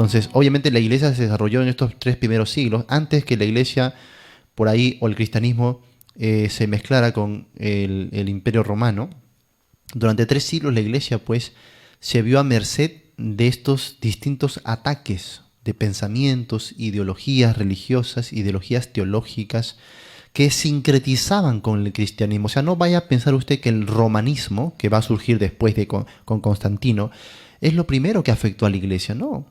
Entonces, obviamente la iglesia se desarrolló en estos 3 primeros siglos, antes que la iglesia por ahí o el cristianismo se mezclara con el imperio romano. Durante 3 siglos la iglesia pues se vio a merced de estos distintos ataques de pensamientos, ideologías religiosas, ideologías teológicas que sincretizaban con el cristianismo. O sea, no vaya a pensar usted que el romanismo, que va a surgir después de con Constantino, es lo primero que afectó a la iglesia. No.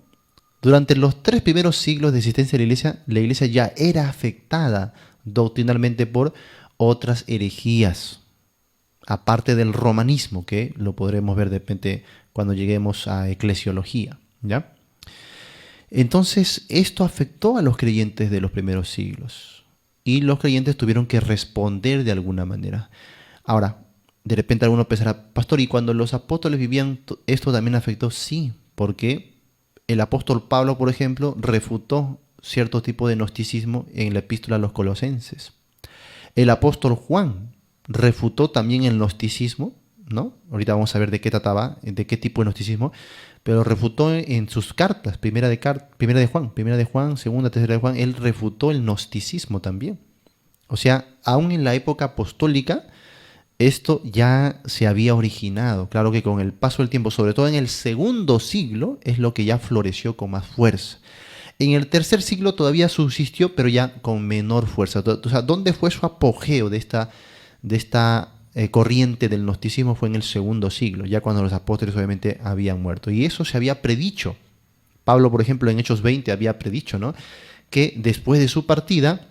Durante los 3 primeros siglos de existencia de la iglesia ya era afectada doctrinalmente por otras herejías, aparte del romanismo, que lo podremos ver de repente cuando lleguemos a eclesiología, ¿ya? Entonces, esto afectó a los creyentes de los primeros siglos y los creyentes tuvieron que responder de alguna manera. Ahora, de repente alguno pensará, pastor, ¿y cuando los apóstoles vivían esto también afectó? Sí, porque el apóstol Pablo, por ejemplo, refutó cierto tipo de gnosticismo en la epístola a los Colosenses. El apóstol Juan refutó también el gnosticismo, ¿no? Ahorita vamos a ver de qué trataba, de qué tipo de gnosticismo, pero refutó en sus cartas, primera de Juan, segunda, tercera de Juan, él refutó el gnosticismo también. O sea, aún en la época apostólica, esto ya se había originado. Claro que con el paso del tiempo, sobre todo en el segundo siglo, es lo que ya floreció con más fuerza. En el tercer siglo todavía subsistió, pero ya con menor fuerza. O sea, ¿dónde fue su apogeo de esta corriente del gnosticismo? Fue en el segundo siglo, ya cuando los apóstoles obviamente habían muerto. Y eso se había predicho. Pablo, por ejemplo, en Hechos 20 había predicho, ¿no?, que después de su partida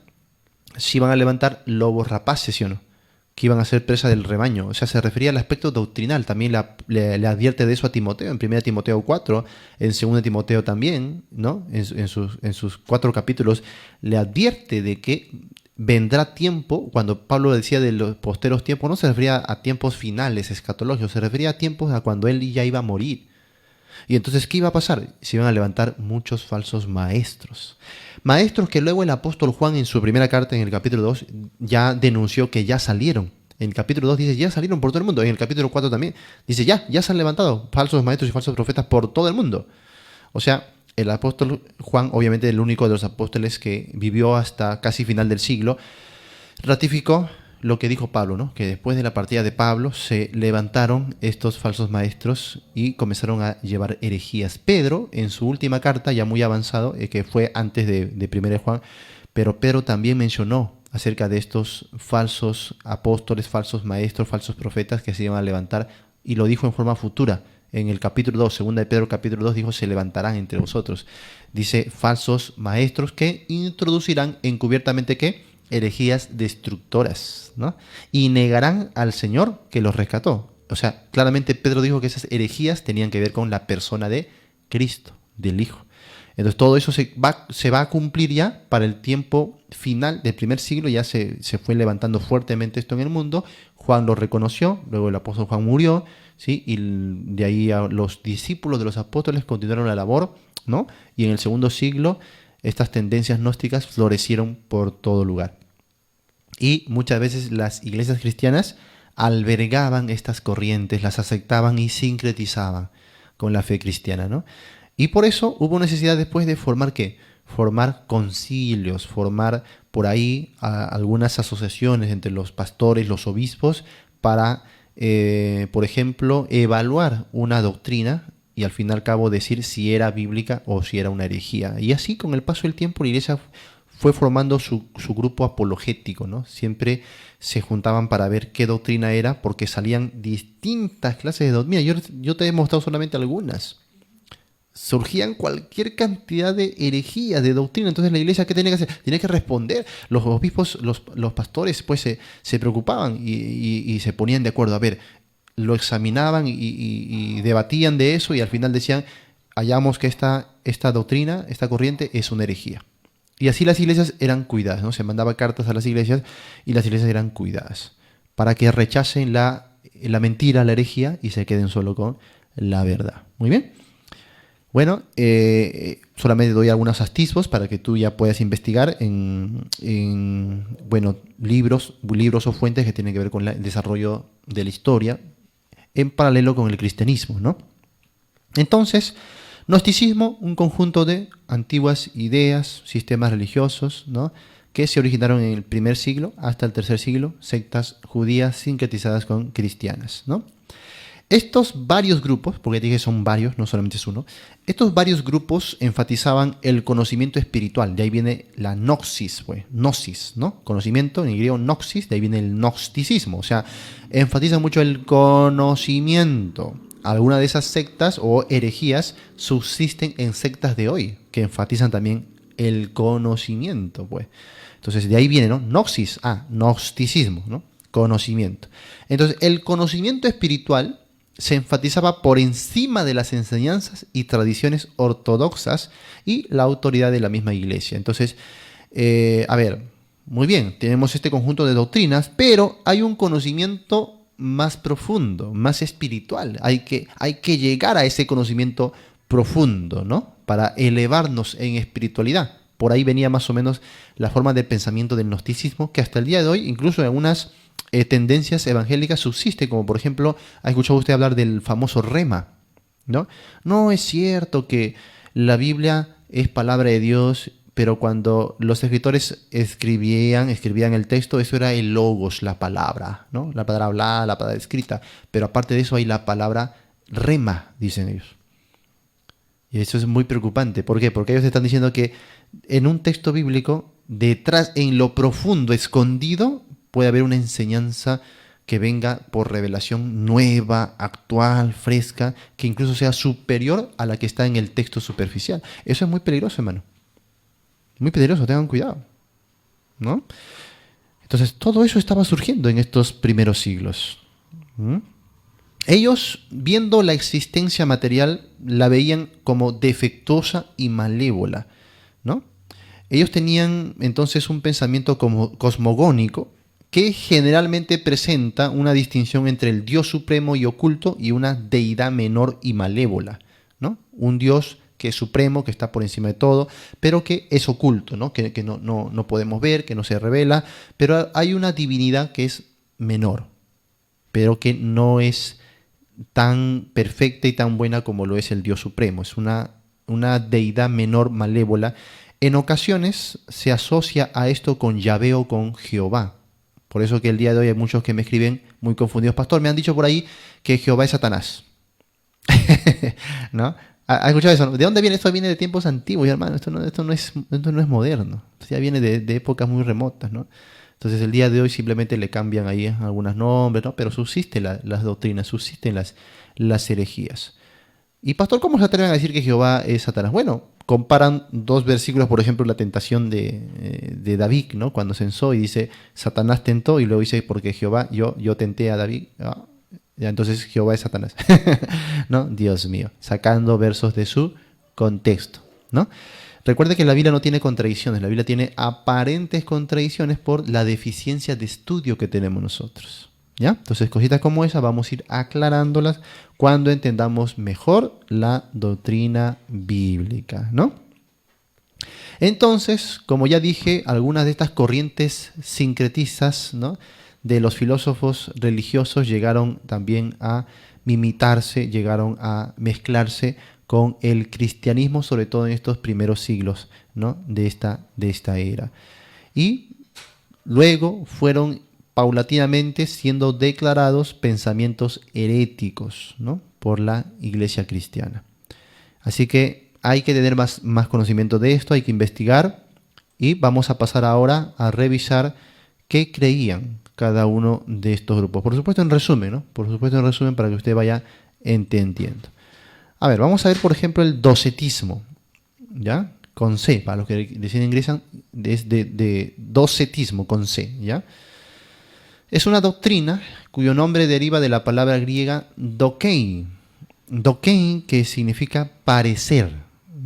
se iban a levantar lobos rapaces, ¿sí o no?, que iban a ser presa del rebaño. O sea, se refería al aspecto doctrinal. También le advierte de eso a Timoteo, en 1 Timoteo 4, en 2 Timoteo también, ¿no? En sus 4 capítulos, le advierte de que vendrá tiempo. Cuando Pablo decía de los posteros tiempos, no se refería a tiempos finales escatológicos, se refería a tiempos a cuando él ya iba a morir. Y entonces, ¿qué iba a pasar? Se iban a levantar muchos falsos maestros. Maestros que luego el apóstol Juan en su primera carta, en el capítulo 2, ya denunció que ya salieron. En el capítulo 2 dice, ya salieron por todo el mundo. En el capítulo 4 también dice, ya se han levantado falsos maestros y falsos profetas por todo el mundo. O sea, el apóstol Juan, obviamente el único de los apóstoles que vivió hasta casi final del siglo, ratificó lo que dijo Pablo, ¿no?, que después de la partida de Pablo se levantaron estos falsos maestros y comenzaron a llevar herejías. Pedro, en su última carta, ya muy avanzado, que fue antes de 1 Juan, pero Pedro también mencionó acerca de estos falsos apóstoles, falsos maestros, falsos profetas que se iban a levantar, y lo dijo en forma futura. En el capítulo 2, segunda de Pedro capítulo 2, dijo, se levantarán entre vosotros. Dice, falsos maestros que introducirán encubiertamente, ¿qué?, herejías destructoras, ¿no?, y negarán al Señor que los rescató. O sea, claramente Pedro dijo que esas herejías tenían que ver con la persona de Cristo, del Hijo. Entonces todo eso se va a cumplir ya para el tiempo final del primer siglo. Ya se fue levantando fuertemente esto en el mundo. Juan lo reconoció, luego el apóstol Juan murió, ¿sí?, y de ahí a los discípulos de los apóstoles continuaron la labor, ¿no?, y en el segundo siglo estas tendencias gnósticas florecieron por todo lugar. Y muchas veces las iglesias cristianas albergaban estas corrientes, las aceptaban y sincretizaban con la fe cristiana, ¿no? Y por eso hubo necesidad después de formar, ¿qué?, formar concilios, formar por ahí algunas asociaciones entre los pastores, los obispos, para, por ejemplo, evaluar una doctrina y al fin y al cabo decir si era bíblica o si era una herejía. Y así, con el paso del tiempo, la iglesia fue formando su grupo apologético, ¿no? Siempre se juntaban para ver qué doctrina era, porque salían distintas clases de doctrina. Yo te he mostrado solamente algunas. Surgían cualquier cantidad de herejías, de doctrina. Entonces la iglesia, ¿qué tenía que hacer? Tenía que responder. Los obispos, los pastores, pues se preocupaban y se ponían de acuerdo. A ver, lo examinaban y debatían de eso, y al final decían, hallamos que esta doctrina, esta corriente es una herejía. Y así las iglesias eran cuidadas, ¿no? Se mandaba cartas a las iglesias y las iglesias eran cuidadas para que rechacen la mentira, la herejía, y se queden solo con la verdad. Muy bien. Bueno, solamente doy algunos atisbos para que tú ya puedas investigar en libros o fuentes que tienen que ver con el desarrollo de la historia en paralelo con el cristianismo, ¿no? Entonces, Gnosticismo, un conjunto de antiguas ideas, sistemas religiosos, ¿no?, que se originaron en el primer siglo hasta el tercer siglo, sectas judías sincretizadas con cristianas, ¿no? Estos varios grupos, porque dije son varios, no solamente es uno, estos varios grupos enfatizaban el conocimiento espiritual. De ahí viene la gnosis, pues, gnosis, ¿no? Conocimiento, en griego gnosis, de ahí viene el gnosticismo. O sea, enfatiza mucho el conocimiento. Algunas de esas sectas o herejías subsisten en sectas de hoy, que enfatizan también el conocimiento, pues. Entonces, de ahí viene, ¿no? Gnosis, gnosticismo, ¿no? Conocimiento. Entonces, el conocimiento espiritual se enfatizaba por encima de las enseñanzas y tradiciones ortodoxas y la autoridad de la misma iglesia. Entonces, muy bien, tenemos este conjunto de doctrinas, pero hay un conocimiento más profundo, más espiritual. Hay que llegar a ese conocimiento profundo, ¿no?, para elevarnos en espiritualidad. Por ahí venía más o menos la forma de pensamiento del gnosticismo, que hasta el día de hoy, incluso en algunas tendencias evangélicas subsiste, como por ejemplo, ¿ha escuchado usted hablar del famoso rema? ¿No? No es cierto que la Biblia es palabra de Dios, pero cuando los escritores escribían el texto, eso era el logos, la palabra, ¿no? La palabra hablada, la palabra escrita, pero aparte de eso hay la palabra rema, dicen ellos. Y eso es muy preocupante. ¿Por qué? Porque ellos están diciendo que en un texto bíblico, detrás, en lo profundo, escondido, puede haber una enseñanza que venga por revelación nueva, actual, fresca, que incluso sea superior a la que está en el texto superficial. Eso es muy peligroso, hermano. Muy peligroso, tengan cuidado, ¿no? Entonces, todo eso estaba surgiendo en estos primeros siglos. Ellos, viendo la existencia material, la veían como defectuosa y malévola, ¿no? Ellos tenían entonces un pensamiento como cosmogónico, que generalmente presenta una distinción entre el Dios supremo y oculto y una deidad menor y malévola, ¿no? Un Dios que es supremo, que está por encima de todo, pero que es oculto, ¿no? Que no podemos ver, que no se revela, pero hay una divinidad que es menor, pero que no es tan perfecta y tan buena como lo es el Dios supremo. Es una deidad menor malévola. En ocasiones se asocia a esto con Yahvé o con Jehová. Por eso que el día de hoy hay muchos que me escriben muy confundidos. Pastor, me han dicho por ahí que Jehová es Satanás. ¿No? ¿Ha escuchado eso? ¿De dónde viene esto? Viene de tiempos antiguos, hermano. Esto no es moderno. Esto ya viene de épocas muy remotas, ¿no? Entonces el día de hoy simplemente le cambian ahí algunos nombres, ¿no? Pero subsisten las doctrinas, subsisten las herejías. Y pastor, ¿cómo se atreven a decir que Jehová es Satanás? Bueno, comparan dos versículos, por ejemplo, la tentación de David, ¿no? Cuando censó y dice, Satanás tentó, y luego dice, porque Jehová, yo tenté a David. Ya, entonces Jehová es Satanás. ¿No? Dios mío, sacando versos de su contexto, ¿no? Recuerde que la Biblia no tiene contradicciones, la Biblia tiene aparentes contradicciones por la deficiencia de estudio que tenemos nosotros, ¿ya? Entonces, cositas como esa vamos a ir aclarándolas cuando entendamos mejor la doctrina bíblica, ¿no? Entonces, como ya dije, algunas de estas corrientes sincretistas, ¿no?, de los filósofos religiosos llegaron también a mimitarse, llegaron a mezclarse con el cristianismo, sobre todo en estos primeros siglos, ¿no?, de esta era. Y luego fueron paulatinamente siendo declarados pensamientos heréticos, ¿no?, por la iglesia cristiana. Así que hay que tener más conocimiento de esto, hay que investigar, y vamos a pasar ahora a revisar qué creían cada uno de estos grupos. Por supuesto en resumen, ¿no? Por supuesto en resumen para que usted vaya entendiendo. A ver, vamos a ver por ejemplo el docetismo, ¿ya? Con C, para los que recién ingresan, es de docetismo con C, ¿ya? Es una doctrina cuyo nombre deriva de la palabra griega dokein. Dokein, que significa parecer,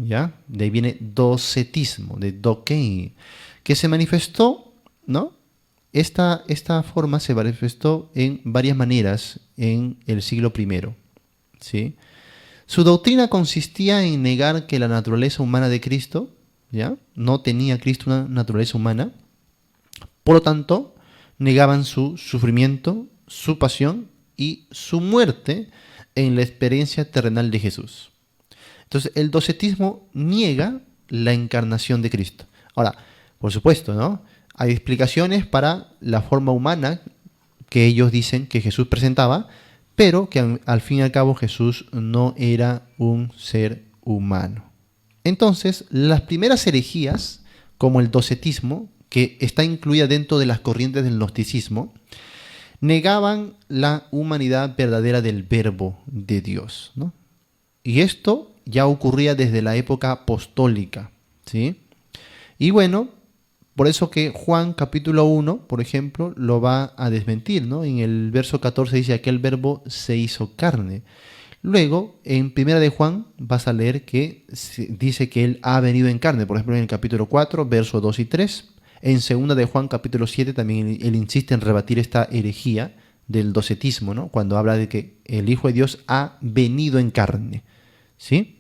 ¿ya? De ahí viene docetismo, de dokein, que se manifestó, ¿no? Esta forma se manifestó en varias maneras en el siglo I, ¿sí? Su doctrina consistía en negar que la naturaleza humana de Cristo, ¿ya?, no tenía Cristo una naturaleza humana. Por lo tanto, negaban su sufrimiento, su pasión y su muerte en la experiencia terrenal de Jesús. Entonces, el docetismo niega la encarnación de Cristo. Ahora, por supuesto, ¿no? Hay explicaciones para la forma humana que ellos dicen que Jesús presentaba, pero que al fin y al cabo Jesús no era un ser humano. Entonces, las primeras herejías, como el docetismo, que está incluida dentro de las corrientes del gnosticismo, negaban la humanidad verdadera del Verbo de Dios, ¿no? Y esto ya ocurría desde la época apostólica, ¿sí? Y bueno, por eso que Juan capítulo 1, por ejemplo, lo va a desmentir, ¿no? En el verso 14 dice, aquel verbo se hizo carne. Luego, en primera de Juan, vas a leer que dice que él ha venido en carne. Por ejemplo, en el capítulo 4, versos 2 y 3. En segunda de Juan, capítulo 7, también él insiste en rebatir esta herejía del docetismo, ¿no? Cuando habla de que el Hijo de Dios ha venido en carne, ¿sí?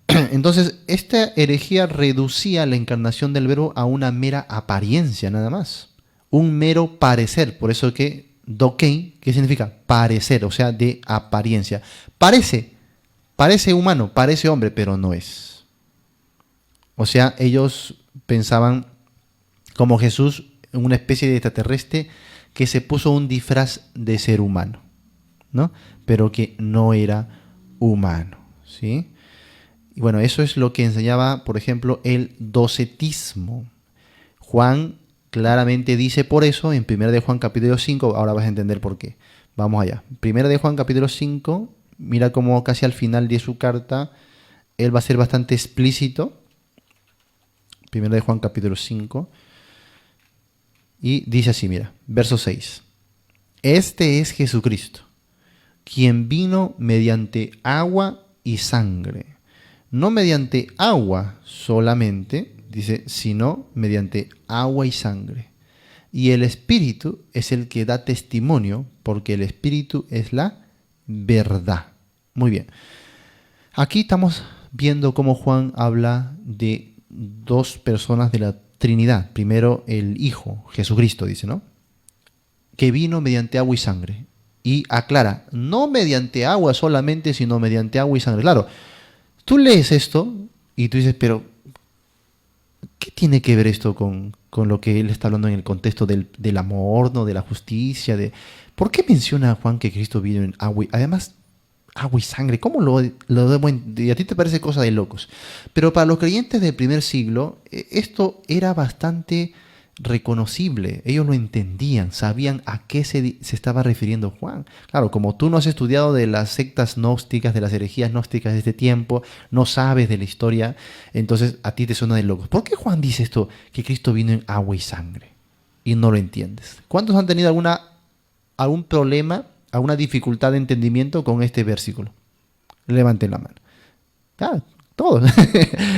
Entonces, esta herejía reducía la encarnación del Verbo a una mera apariencia, nada más. Un mero parecer. Por eso que dokein, ¿qué significa? Parecer, o sea, de apariencia. Parece humano, parece hombre, pero no es. O sea, ellos pensaban como Jesús, una especie de extraterrestre que se puso un disfraz de ser humano, ¿no? Pero que no era humano, ¿sí? Y bueno, eso es lo que enseñaba, por ejemplo, el docetismo. Juan claramente dice por eso en 1 de Juan capítulo 5, ahora vas a entender por qué. Vamos allá. 1 de Juan capítulo 5, mira cómo casi al final de su carta él va a ser bastante explícito. 1 de Juan capítulo 5. Y dice así, mira, verso 6. Este es Jesucristo, quien vino mediante agua y sangre. No mediante agua solamente, dice, sino mediante agua y sangre. Y el Espíritu es el que da testimonio, porque el Espíritu es la verdad. Muy bien. Aquí estamos viendo cómo Juan habla de dos personas de la Trinidad. Primero el Hijo, Jesucristo, dice, ¿no? Que vino mediante agua y sangre. Y aclara, no mediante agua solamente, sino mediante agua y sangre. Claro, tú lees esto y tú dices, pero ¿qué tiene que ver esto con lo que él está hablando en el contexto del amor, ¿no? De la justicia? ¿Por qué menciona Juan que Cristo vino en agua y además agua y sangre? ¿Cómo lo debo entender? Y a ti te parece cosa de locos. Pero para los creyentes del primer siglo, esto era bastante reconocible. Ellos lo entendían, sabían a qué se estaba refiriendo Juan. Claro, como tú no has estudiado de las sectas gnósticas, de las herejías gnósticas de este tiempo, no sabes de la historia, entonces a ti te suena de locos. ¿Por qué Juan dice esto, que Cristo vino en agua y sangre? Y no lo entiendes. ¿Cuántos han tenido algún problema, alguna dificultad de entendimiento con este versículo? Levanten la mano. Ah, todos,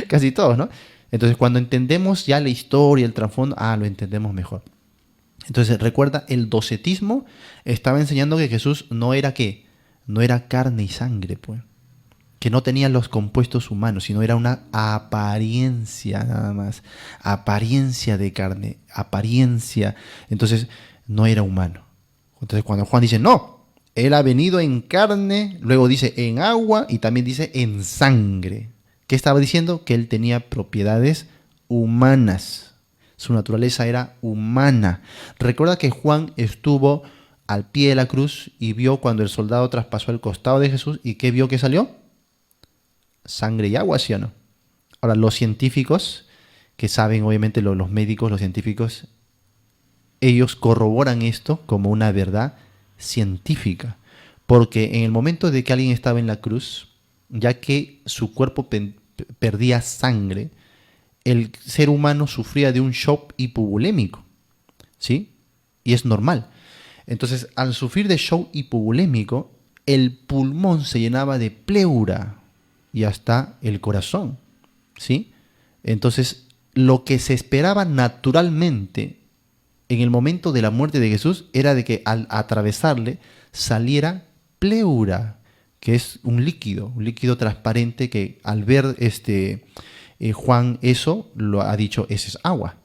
casi todos, ¿no? Entonces, cuando entendemos ya la historia, el trasfondo, lo entendemos mejor. Entonces, recuerda, el docetismo estaba enseñando que Jesús no era ¿qué? No era carne y sangre, pues. Que no tenía los compuestos humanos, sino era una apariencia nada más. Apariencia de carne, apariencia. Entonces, no era humano. Entonces, cuando Juan dice, no, él ha venido en carne, luego dice en agua y también dice en sangre. ¿Qué estaba diciendo? Que él tenía propiedades humanas. Su naturaleza era humana. Recuerda que Juan estuvo al pie de la cruz y vio cuando el soldado traspasó el costado de Jesús. ¿Y qué vio que salió? Sangre y agua, ¿sí o no? Ahora, los científicos, que saben, obviamente los médicos, los científicos, ellos corroboran esto como una verdad científica. Porque en el momento de que alguien estaba en la cruz, ya que su cuerpo perdía sangre, el ser humano sufría de un shock hipovolémico, ¿sí? Y es normal. Entonces, al sufrir de shock hipovolémico, el pulmón se llenaba de pleura y hasta el corazón, ¿sí? Entonces, lo que se esperaba naturalmente en el momento de la muerte de Jesús era de que al atravesarle saliera pleura, que es un líquido transparente que al ver Juan eso, lo ha dicho, ese es agua,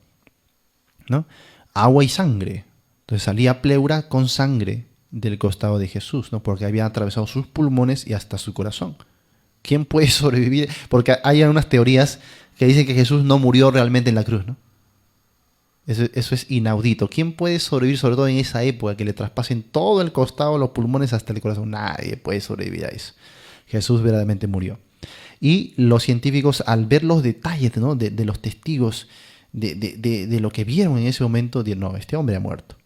¿no? Agua y sangre. Entonces salía pleura con sangre del costado de Jesús, ¿no? Porque había atravesado sus pulmones y hasta su corazón. ¿Quién puede sobrevivir? Porque hay unas teorías que dicen que Jesús no murió realmente en la cruz, ¿no? Eso es inaudito. ¿Quién puede sobrevivir, sobre todo en esa época, que le traspasen todo el costado, los pulmones hasta el corazón? Nadie puede sobrevivir a eso. Jesús verdaderamente murió. Y los científicos, al ver los detalles, ¿no?, de los testigos, de lo que vieron en ese momento, dijeron, no, este hombre ha muerto.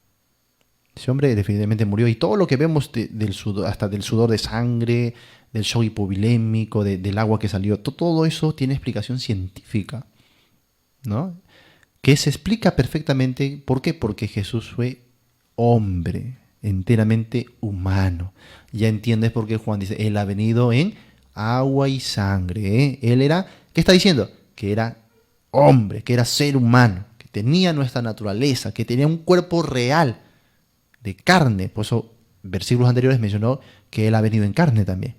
Ese hombre definitivamente murió. Y todo lo que vemos del sudor, hasta del sudor de sangre, del shock hipovolémico, del agua que salió, todo eso tiene explicación científica, ¿no? Que se explica perfectamente. ¿Por qué? Porque Jesús fue hombre, enteramente humano. Ya entiendes por qué Juan dice, Él ha venido en agua y sangre, ¿eh? Él era, ¿qué está diciendo? Que era hombre, que era ser humano, que tenía nuestra naturaleza, que tenía un cuerpo real, de carne. Por eso, versículos anteriores mencionó que Él ha venido en carne también.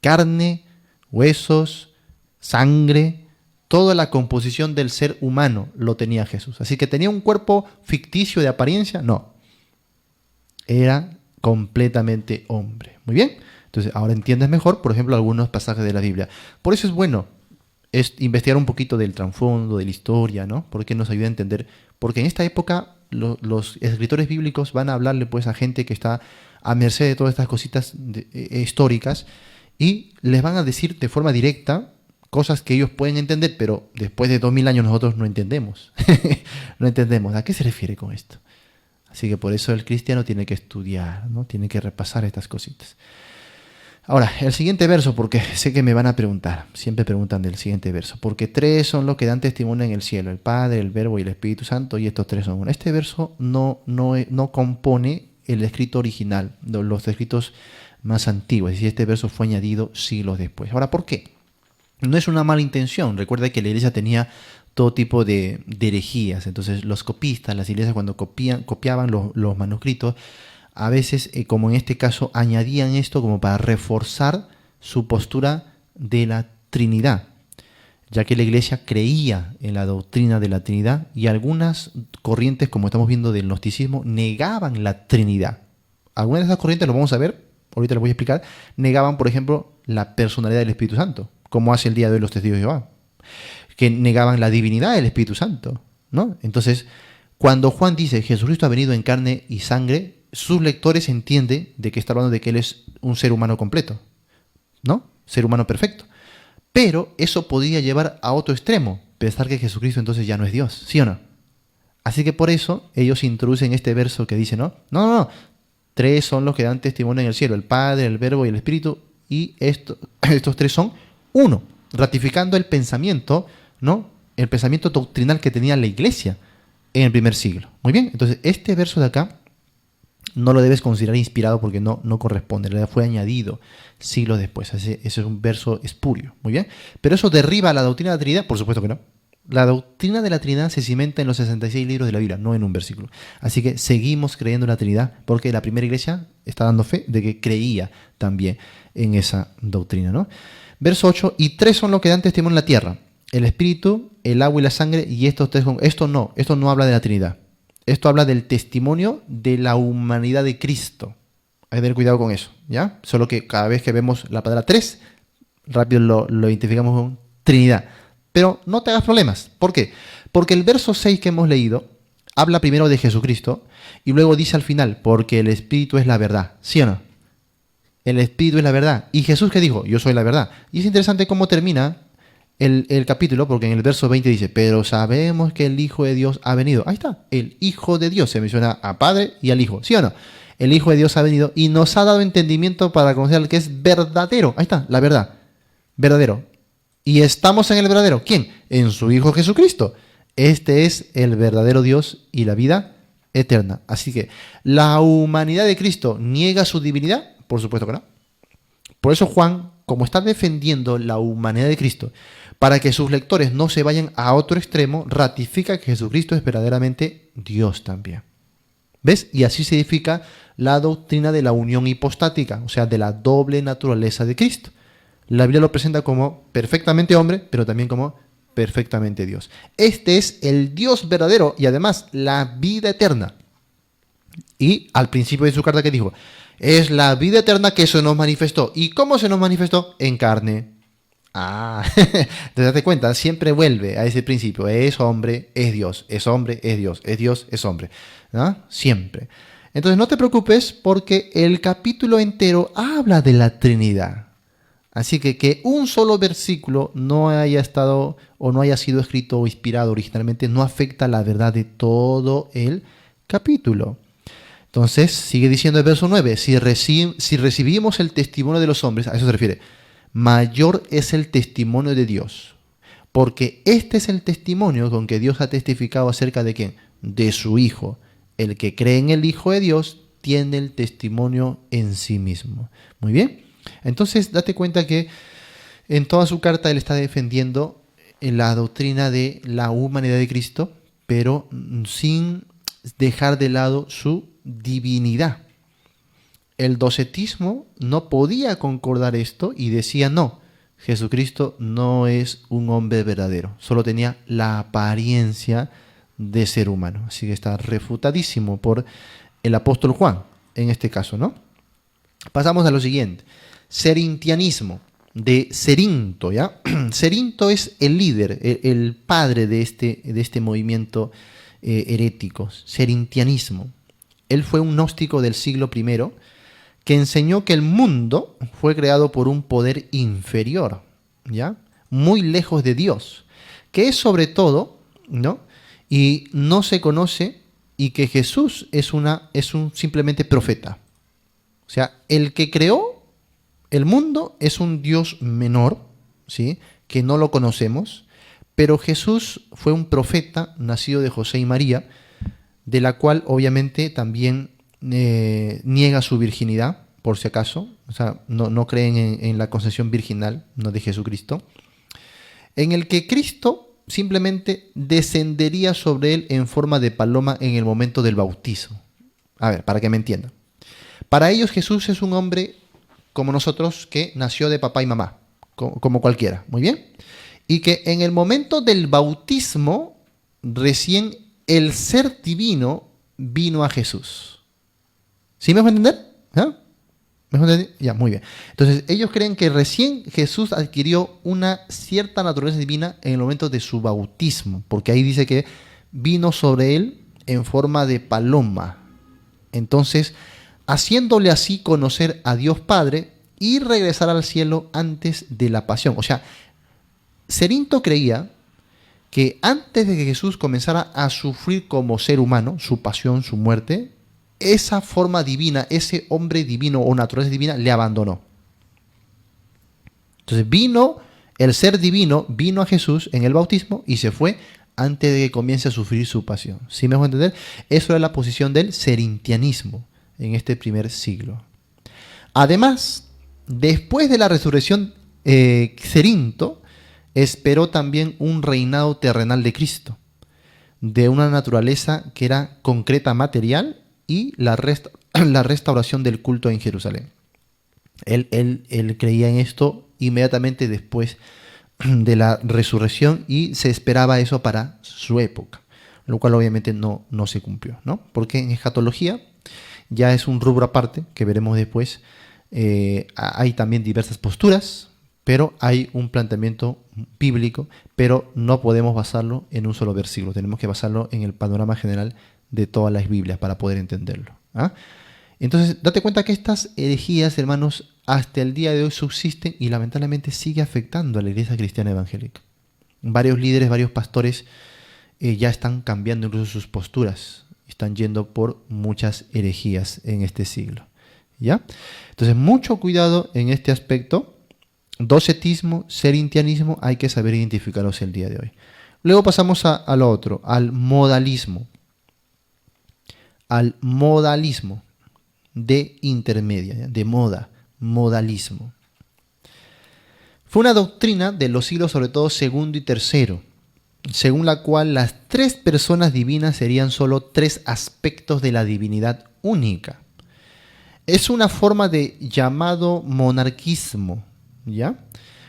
Carne, huesos, sangre, toda la composición del ser humano lo tenía Jesús. Así que tenía un cuerpo ficticio de apariencia, no. Era completamente hombre. Muy bien. Entonces, ahora entiendes mejor, por ejemplo, algunos pasajes de la Biblia. Por eso es bueno investigar un poquito del trasfondo, de la historia, ¿no? Porque nos ayuda a entender. Porque en esta época los escritores bíblicos van a hablarle pues a gente que está a merced de todas estas cositas históricas, y les van a decir de forma directa cosas que ellos pueden entender, pero después de 2000 años nosotros no entendemos. No entendemos. ¿A qué se refiere con esto? Así que por eso el cristiano tiene que estudiar, ¿no? Tiene que repasar estas cositas. Ahora, el siguiente verso, porque sé que me van a preguntar, siempre preguntan del siguiente verso, porque tres son los que dan testimonio en el cielo, el Padre, el Verbo y el Espíritu Santo, y estos tres son uno. Este verso no compone el escrito original, los escritos más antiguos, es decir, este verso fue añadido siglos después. Ahora, ¿por qué? No es una mala intención. Recuerda que la iglesia tenía todo tipo de herejías. Entonces los copistas, las iglesias, cuando copiaban los manuscritos, a veces, como en este caso, añadían esto como para reforzar su postura de la Trinidad, ya que la iglesia creía en la doctrina de la Trinidad, y algunas corrientes, como estamos viendo del gnosticismo, negaban la Trinidad. Algunas de esas corrientes, lo vamos a ver, ahorita les voy a explicar, negaban, por ejemplo, la personalidad del Espíritu Santo, como hace el día de hoy los testigos de Jehová, que negaban la divinidad del Espíritu Santo, ¿no? Entonces, cuando Juan dice Jesucristo ha venido en carne y sangre, sus lectores entienden de que está hablando de que Él es un ser humano completo, ¿no? Ser humano perfecto. Pero eso podría llevar a otro extremo, pensar que Jesucristo entonces ya no es Dios, ¿sí o no? Así que por eso ellos introducen este verso que dice, ¿no? No. Tres son los que dan testimonio en el cielo, el Padre, el Verbo y el Espíritu, y estos tres son uno, ratificando el pensamiento, ¿no? El pensamiento doctrinal que tenía la iglesia en el primer siglo. Muy bien, entonces este verso de acá no lo debes considerar inspirado, porque no corresponde, en realidad fue añadido siglos después. Ese es un verso espurio. Muy bien, pero eso derriba la doctrina de la Trinidad, por supuesto que no. La doctrina de la Trinidad se cimenta en los 66 libros de la Biblia, no en un versículo. Así que seguimos creyendo en la Trinidad, porque la primera iglesia está dando fe de que creía también en esa doctrina, ¿no? Verso 8, y tres son los que dan testimonio en la tierra, el Espíritu, el agua y la sangre, y estos tres, esto no habla de la Trinidad. Esto habla del testimonio de la humanidad de Cristo. Hay que tener cuidado con eso, ¿ya? Solo que cada vez que vemos la palabra tres, rápido lo identificamos con Trinidad. Pero no te hagas problemas. ¿Por qué? Porque el verso 6 que hemos leído habla primero de Jesucristo y luego dice al final, porque el Espíritu es la verdad. ¿Sí o no? El Espíritu es la verdad. ¿Y Jesús qué dijo? Yo soy la verdad. Y es interesante cómo termina el capítulo, porque en el verso 20 dice, pero sabemos que el Hijo de Dios ha venido. Ahí está, el Hijo de Dios. Se menciona a Padre y al Hijo. ¿Sí o no? El Hijo de Dios ha venido y nos ha dado entendimiento para conocer al que es verdadero. Ahí está, la verdad. Verdadero. Y estamos en el verdadero. ¿Quién? En su Hijo Jesucristo. Este es el verdadero Dios y la vida eterna. Así que, ¿la humanidad de Cristo niega su divinidad? Por supuesto que no. Por eso Juan, como está defendiendo la humanidad de Cristo, para que sus lectores no se vayan a otro extremo, ratifica que Jesucristo es verdaderamente Dios también. ¿Ves? Y así se edifica la doctrina de la unión hipostática, o sea, de la doble naturaleza de Cristo. La Biblia lo presenta como perfectamente hombre, pero también como perfectamente Dios. Este es el Dios verdadero y además la vida eterna. Y al principio de su carta, ¿qué dijo? Es la vida eterna que se nos manifestó. ¿Y cómo se nos manifestó? En carne. Ah, te das cuenta, siempre vuelve a ese principio. Es hombre, es Dios. Es hombre, es Dios. Es Dios, es hombre. ¿No? Siempre. Entonces no te preocupes porque el capítulo entero habla de la Trinidad. Así que un solo versículo no haya estado o no haya sido escrito o inspirado originalmente no afecta la verdad de todo el capítulo. Entonces sigue diciendo el verso 9, si recibimos el testimonio de los hombres, a eso se refiere, mayor es el testimonio de Dios. Porque este es el testimonio con que Dios ha testificado acerca de ¿quién? De su Hijo. El que cree en el Hijo de Dios tiene el testimonio en sí mismo. Muy bien. Entonces, date cuenta que en toda su carta él está defendiendo la doctrina de la humanidad de Cristo, pero sin dejar de lado su divinidad. El docetismo no podía concordar esto y decía no, Jesucristo no es un hombre verdadero, solo tenía la apariencia de ser humano. Así que está refutadísimo por el apóstol Juan, en este caso, ¿no? Pasamos a lo siguiente. Cerintianismo, de Cerinto, ¿ya? Cerinto es el líder, el padre de este movimiento herético, cerintianismo. Él fue un gnóstico del siglo I que enseñó que el mundo fue creado por un poder inferior, ¿ya? Muy lejos de Dios, que es sobre todo, ¿no? Y no se conoce, y que Jesús es un simplemente profeta. O sea, el que creó el mundo es un Dios menor, ¿sí? Que no lo conocemos, pero Jesús fue un profeta nacido de José y María, de la cual obviamente también niega su virginidad, por si acaso. O sea, no creen en la concepción virginal, no de Jesucristo, en el que Cristo simplemente descendería sobre él en forma de paloma en el momento del bautizo. A ver, para que me entiendan. Para ellos Jesús es un hombre como nosotros que nació de papá y mamá, como cualquiera, muy bien. Y que en el momento del bautismo, recién el ser divino vino a Jesús. ¿Sí me dejo entender? ¿Ah? ¿Me dejo entender? Ya, muy bien. Entonces, ellos creen que recién Jesús adquirió una cierta naturaleza divina en el momento de su bautismo, porque ahí dice que vino sobre él en forma de paloma. Entonces, haciéndole así conocer a Dios Padre y regresar al cielo antes de la pasión. O sea, Cerinto creía que antes de que Jesús comenzara a sufrir como ser humano, su pasión, su muerte, esa forma divina, ese hombre divino o naturaleza divina le abandonó. Entonces vino el ser divino, vino a Jesús en el bautismo y se fue antes de que comience a sufrir su pasión. ¿Sí me dejo entender? Eso era la posición del cerintianismo en este primer siglo. Además, después de la resurrección, Cerinto esperó también un reinado terrenal de Cristo, de una naturaleza que era concreta, material, y la restauración del culto en Jerusalén. Él creía en esto inmediatamente después de la resurrección y se esperaba eso para su época, lo cual obviamente no se cumplió, ¿no? Porque en escatología ya es un rubro aparte que veremos después. Hay también diversas posturas, pero hay un planteamiento bíblico, pero no podemos basarlo en un solo versículo, tenemos que basarlo en el panorama general de todas las Biblias para poder entenderlo. ¿Ah? Entonces, date cuenta que estas herejías, hermanos, hasta el día de hoy subsisten y lamentablemente sigue afectando a la iglesia cristiana evangélica. Varios líderes, varios pastores ya están cambiando incluso sus posturas, están yendo por muchas herejías en este siglo. ¿Ya? Entonces, mucho cuidado en este aspecto. Docetismo, cerintianismo, hay que saber identificarlos el día de hoy. Luego pasamos a lo otro, al modalismo. Al modalismo de intermedia, ¿ya? De moda, modalismo. Fue una doctrina de los siglos, sobre todo segundo y tercero, según la cual las tres personas divinas serían solo tres aspectos de la divinidad única. Es una forma de llamado monarquismo, ¿ya?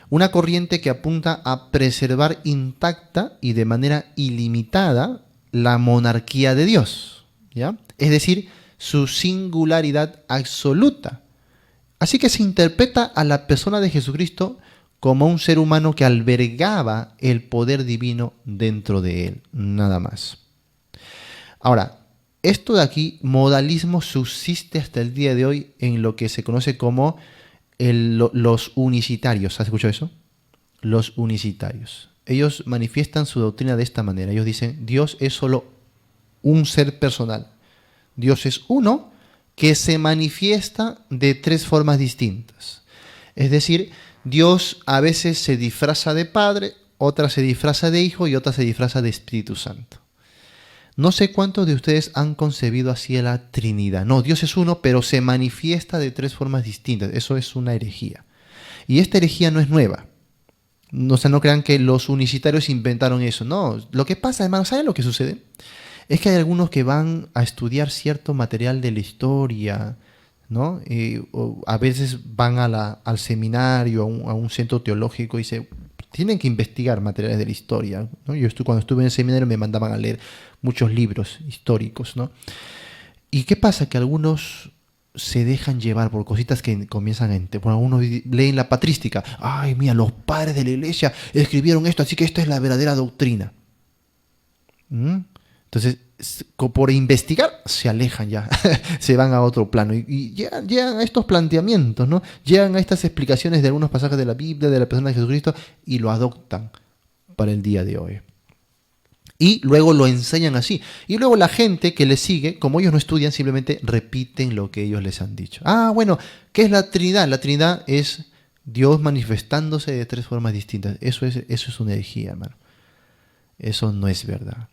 Una corriente que apunta a preservar intacta y de manera ilimitada la monarquía de Dios, ¿ya? Es decir, su singularidad absoluta. Así que se interpreta a la persona de Jesucristo como un ser humano que albergaba el poder divino dentro de él, nada más. Ahora, esto de aquí, modalismo, subsiste hasta el día de hoy en lo que se conoce como los unicitarios. ¿Has escuchado eso? Los unicitarios. Ellos manifiestan su doctrina de esta manera. Ellos dicen, Dios es solo un ser personal. Dios es uno que se manifiesta de tres formas distintas. Es decir, Dios a veces se disfraza de Padre, otra se disfraza de Hijo y otra se disfraza de Espíritu Santo. No sé cuántos de ustedes han concebido así a la Trinidad. No, Dios es uno, pero se manifiesta de tres formas distintas. Eso es una herejía. Y esta herejía no es nueva. O sea, no crean que los unicitarios inventaron eso. No, lo que pasa, hermanos, ¿saben lo que sucede? Es que hay algunos que van a estudiar cierto material de la historia, ¿no? O a veces van al seminario, a un centro teológico y tienen que investigar materiales de la historia, ¿no? Cuando estuve en el seminario me mandaban a leer muchos libros históricos, ¿no? ¿Y qué pasa? Que algunos se dejan llevar por cositas que comienzan a... Bueno, algunos leen la patrística. Ay, mira, los padres de la iglesia escribieron esto, así que esta es la verdadera doctrina. Entonces, por investigar, se alejan ya, se van a otro plano y llegan a estos planteamientos, ¿no? Llegan a estas explicaciones de algunos pasajes de la Biblia, de la persona de Jesucristo, y lo adoptan para el día de hoy. Y luego lo enseñan así. Y luego la gente que les sigue, como ellos no estudian, simplemente repiten lo que ellos les han dicho. Ah, bueno, ¿qué es la Trinidad? La Trinidad es Dios manifestándose de tres formas distintas. Eso es una herejía, hermano. Eso no es verdad.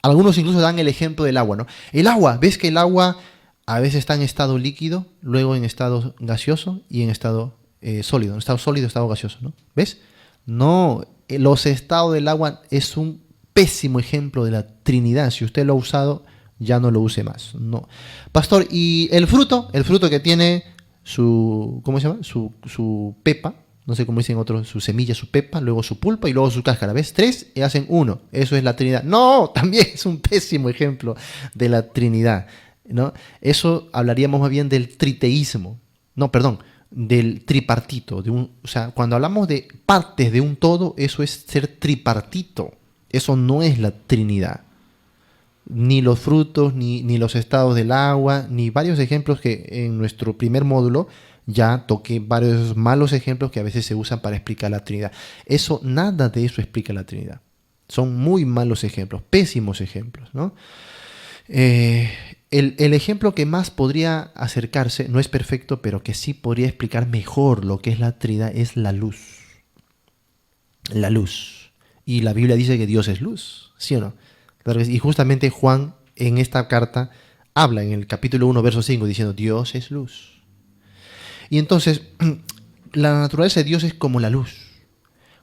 Algunos incluso dan el ejemplo del agua, ¿no? El agua, ¿ves que el agua a veces está en estado líquido, luego en estado gaseoso y en estado sólido? En estado sólido, estado gaseoso, ¿no? ¿Ves? No, los estados del agua es un pésimo ejemplo de la Trinidad. Si usted lo ha usado, ya no lo use más. No. Pastor, ¿y el fruto? El fruto que tiene su, ¿cómo se llama? Su pepa, no sé cómo dicen otros, su semilla, su pepa, luego su pulpa y luego su cáscara. ¿Ves? Tres y hacen uno. Eso es la Trinidad. No, también es un pésimo ejemplo de la Trinidad, ¿no? Eso hablaríamos más bien del triteísmo. No, perdón, del tripartito. O sea, cuando hablamos de partes de un todo, eso es ser tripartito. Eso no es la Trinidad. Ni los frutos, ni los estados del agua, ni varios ejemplos que en nuestro primer módulo ya toqué varios de esos malos ejemplos que a veces se usan para explicar la Trinidad. Nada de eso explica la Trinidad. Son muy malos ejemplos, pésimos ejemplos, ¿no? El ejemplo que más podría acercarse, no es perfecto, pero que sí podría explicar mejor lo que es la Trinidad, es la luz. La luz. Y la Biblia dice que Dios es luz, ¿sí o no? Claro que sí. Y justamente Juan en esta carta habla en el capítulo 1, verso 5, diciendo Dios es luz. Y entonces, la naturaleza de Dios es como la luz.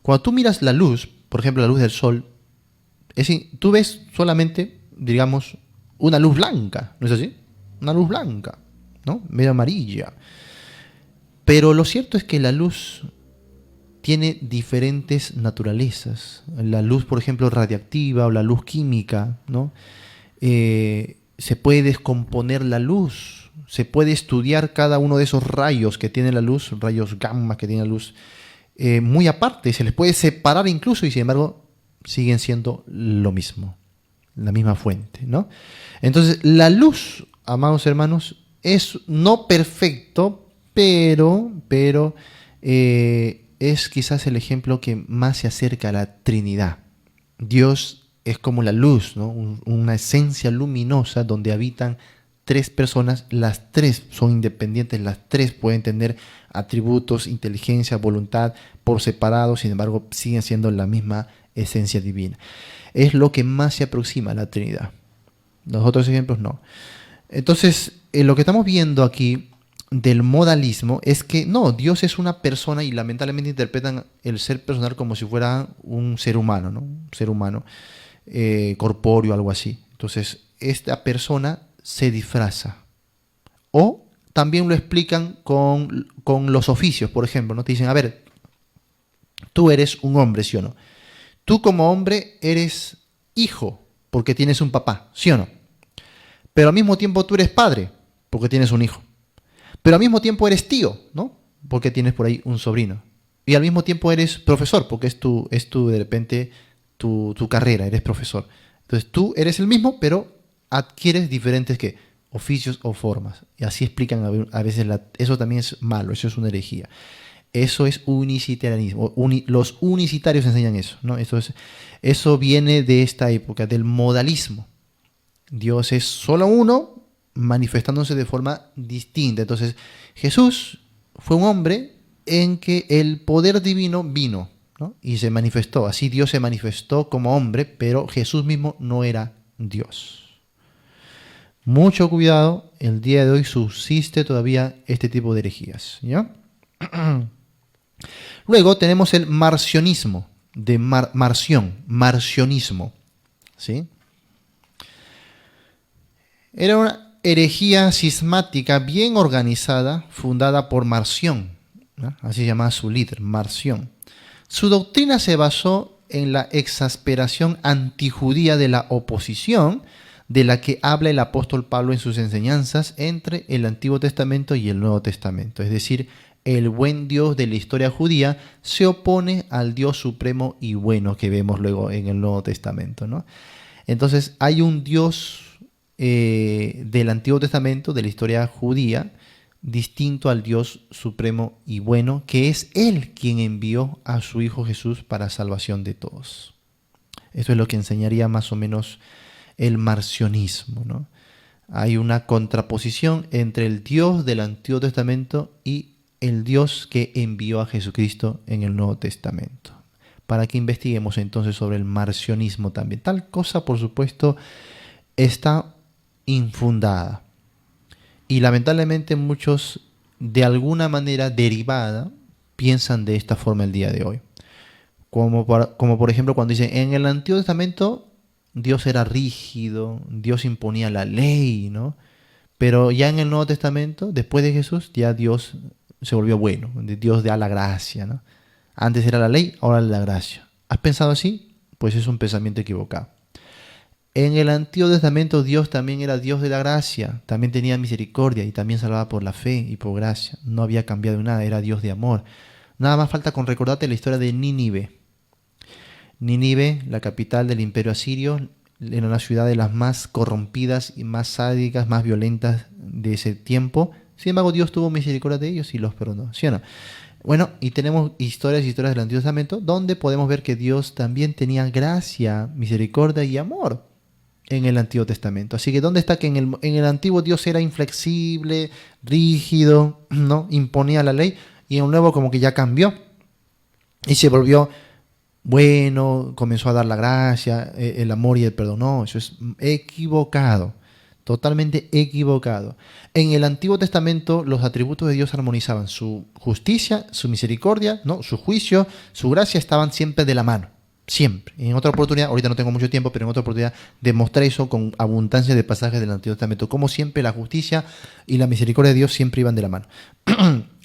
Cuando tú miras la luz, por ejemplo la luz del sol, tú ves solamente, digamos, una luz blanca, ¿no es así? Una luz blanca, ¿no? Medio amarilla. Pero lo cierto es que la luz tiene diferentes naturalezas. La luz, por ejemplo, radiactiva o la luz química, ¿no? Se puede descomponer la luz, se puede estudiar cada uno de esos rayos que tiene la luz, rayos gamma que tiene la luz, muy aparte, se les puede separar incluso y sin embargo siguen siendo lo mismo, la misma fuente, ¿no? Entonces, la luz, amados hermanos, es no perfecto, pero es quizás el ejemplo que más se acerca a la Trinidad. Dios es como la luz, ¿no? Una esencia luminosa donde habitan tres personas, las tres son independientes, las tres pueden tener atributos, inteligencia, voluntad por separado, sin embargo siguen siendo la misma esencia divina. Es lo que más se aproxima a la Trinidad. Los otros ejemplos no. Entonces, lo que estamos viendo aquí del modalismo es que no, Dios es una persona y lamentablemente interpretan el ser personal como si fuera un ser humano, ¿no? Un ser humano corpóreo, algo así. Entonces, esta persona se disfraza. O también lo explican con los oficios, por ejemplo, ¿no? Te dicen, a ver, tú eres un hombre, ¿sí o no? Tú como hombre eres hijo, porque tienes un papá, ¿sí o no? Pero al mismo tiempo tú eres padre, porque tienes un hijo. Pero al mismo tiempo eres tío, ¿no? Porque tienes por ahí un sobrino. y al mismo tiempo eres profesor, porque es tu de repente, tu carrera, eres profesor. Entonces tú eres el mismo, pero adquieres diferentes ¿qué? Oficios o formas. Y así explican a veces, eso también es malo, eso es una herejía. Eso es unicitarianismo. Los unicitarios enseñan eso, ¿no? Eso viene de esta época, del modalismo. Dios es solo uno, manifestándose de forma distinta. Entonces, Jesús fue un hombre en que el poder divino vino, ¿no? Y se manifestó. Así Dios se manifestó como hombre, pero Jesús mismo no era Dios. Mucho cuidado, el día de hoy subsiste todavía este tipo de herejías, ¿ya? Luego tenemos el marcionismo, de marcionismo, ¿sí? Era una herejía cismática bien organizada, fundada por Marción, ¿no? Así se llamaba su líder, Marción. Su doctrina se basó en la exasperación antijudía de la oposición de la que habla el apóstol Pablo en sus enseñanzas entre el Antiguo Testamento y el Nuevo Testamento. Es decir, el buen Dios de la historia judía se opone al Dios supremo y bueno que vemos luego en el Nuevo Testamento, ¿no? Entonces hay un Dios del Antiguo Testamento, de la historia judía, distinto al Dios supremo y bueno, que es Él quien envió a su Hijo Jesús para salvación de todos. Esto es lo que enseñaría más o menos el marcionismo, ¿no? Hay una contraposición entre el Dios del Antiguo Testamento y el Dios que envió a Jesucristo en el Nuevo Testamento. Para que investiguemos entonces sobre el marcionismo también. Tal cosa, por supuesto, está infundada. Y lamentablemente muchos, de alguna manera derivada, piensan de esta forma el día de hoy. Como por ejemplo cuando dicen, en el Antiguo Testamento Dios era rígido, Dios imponía la ley, ¿no? Pero ya en el Nuevo Testamento, después de Jesús, ya Dios se volvió bueno, Dios da la gracia, ¿no? Antes era la ley, ahora la gracia. ¿Has pensado así? Pues es un pensamiento equivocado. En el Antiguo Testamento Dios también era Dios de la gracia, también tenía misericordia y también salvaba por la fe y por gracia. No había cambiado nada, era Dios de amor. Nada más falta con recordarte la historia de Nínive. Nínive, la capital del imperio asirio, era una ciudad de las más corrompidas y más sádicas, más violentas de ese tiempo. Sin embargo, Dios tuvo misericordia de ellos y los perdonó, ¿sí o no? Bueno, y tenemos historias del Antiguo Testamento donde podemos ver que Dios también tenía gracia, misericordia y amor en el Antiguo Testamento. Así que ¿dónde está que en el Antiguo Dios era inflexible, rígido, ¿no? Imponía la ley, y en el Nuevo como que ya cambió y se volvió bueno, comenzó a dar la gracia, el amor y el perdón? No, eso es equivocado, totalmente equivocado. En el Antiguo Testamento los atributos de Dios armonizaban: su justicia, su misericordia, ¿no? Su juicio, su gracia estaban siempre de la mano. Siempre. En otra oportunidad, ahorita no tengo mucho tiempo, pero en otra oportunidad demostré eso con abundancia de pasajes del Antiguo Testamento, como siempre la justicia y la misericordia de Dios siempre iban de la mano.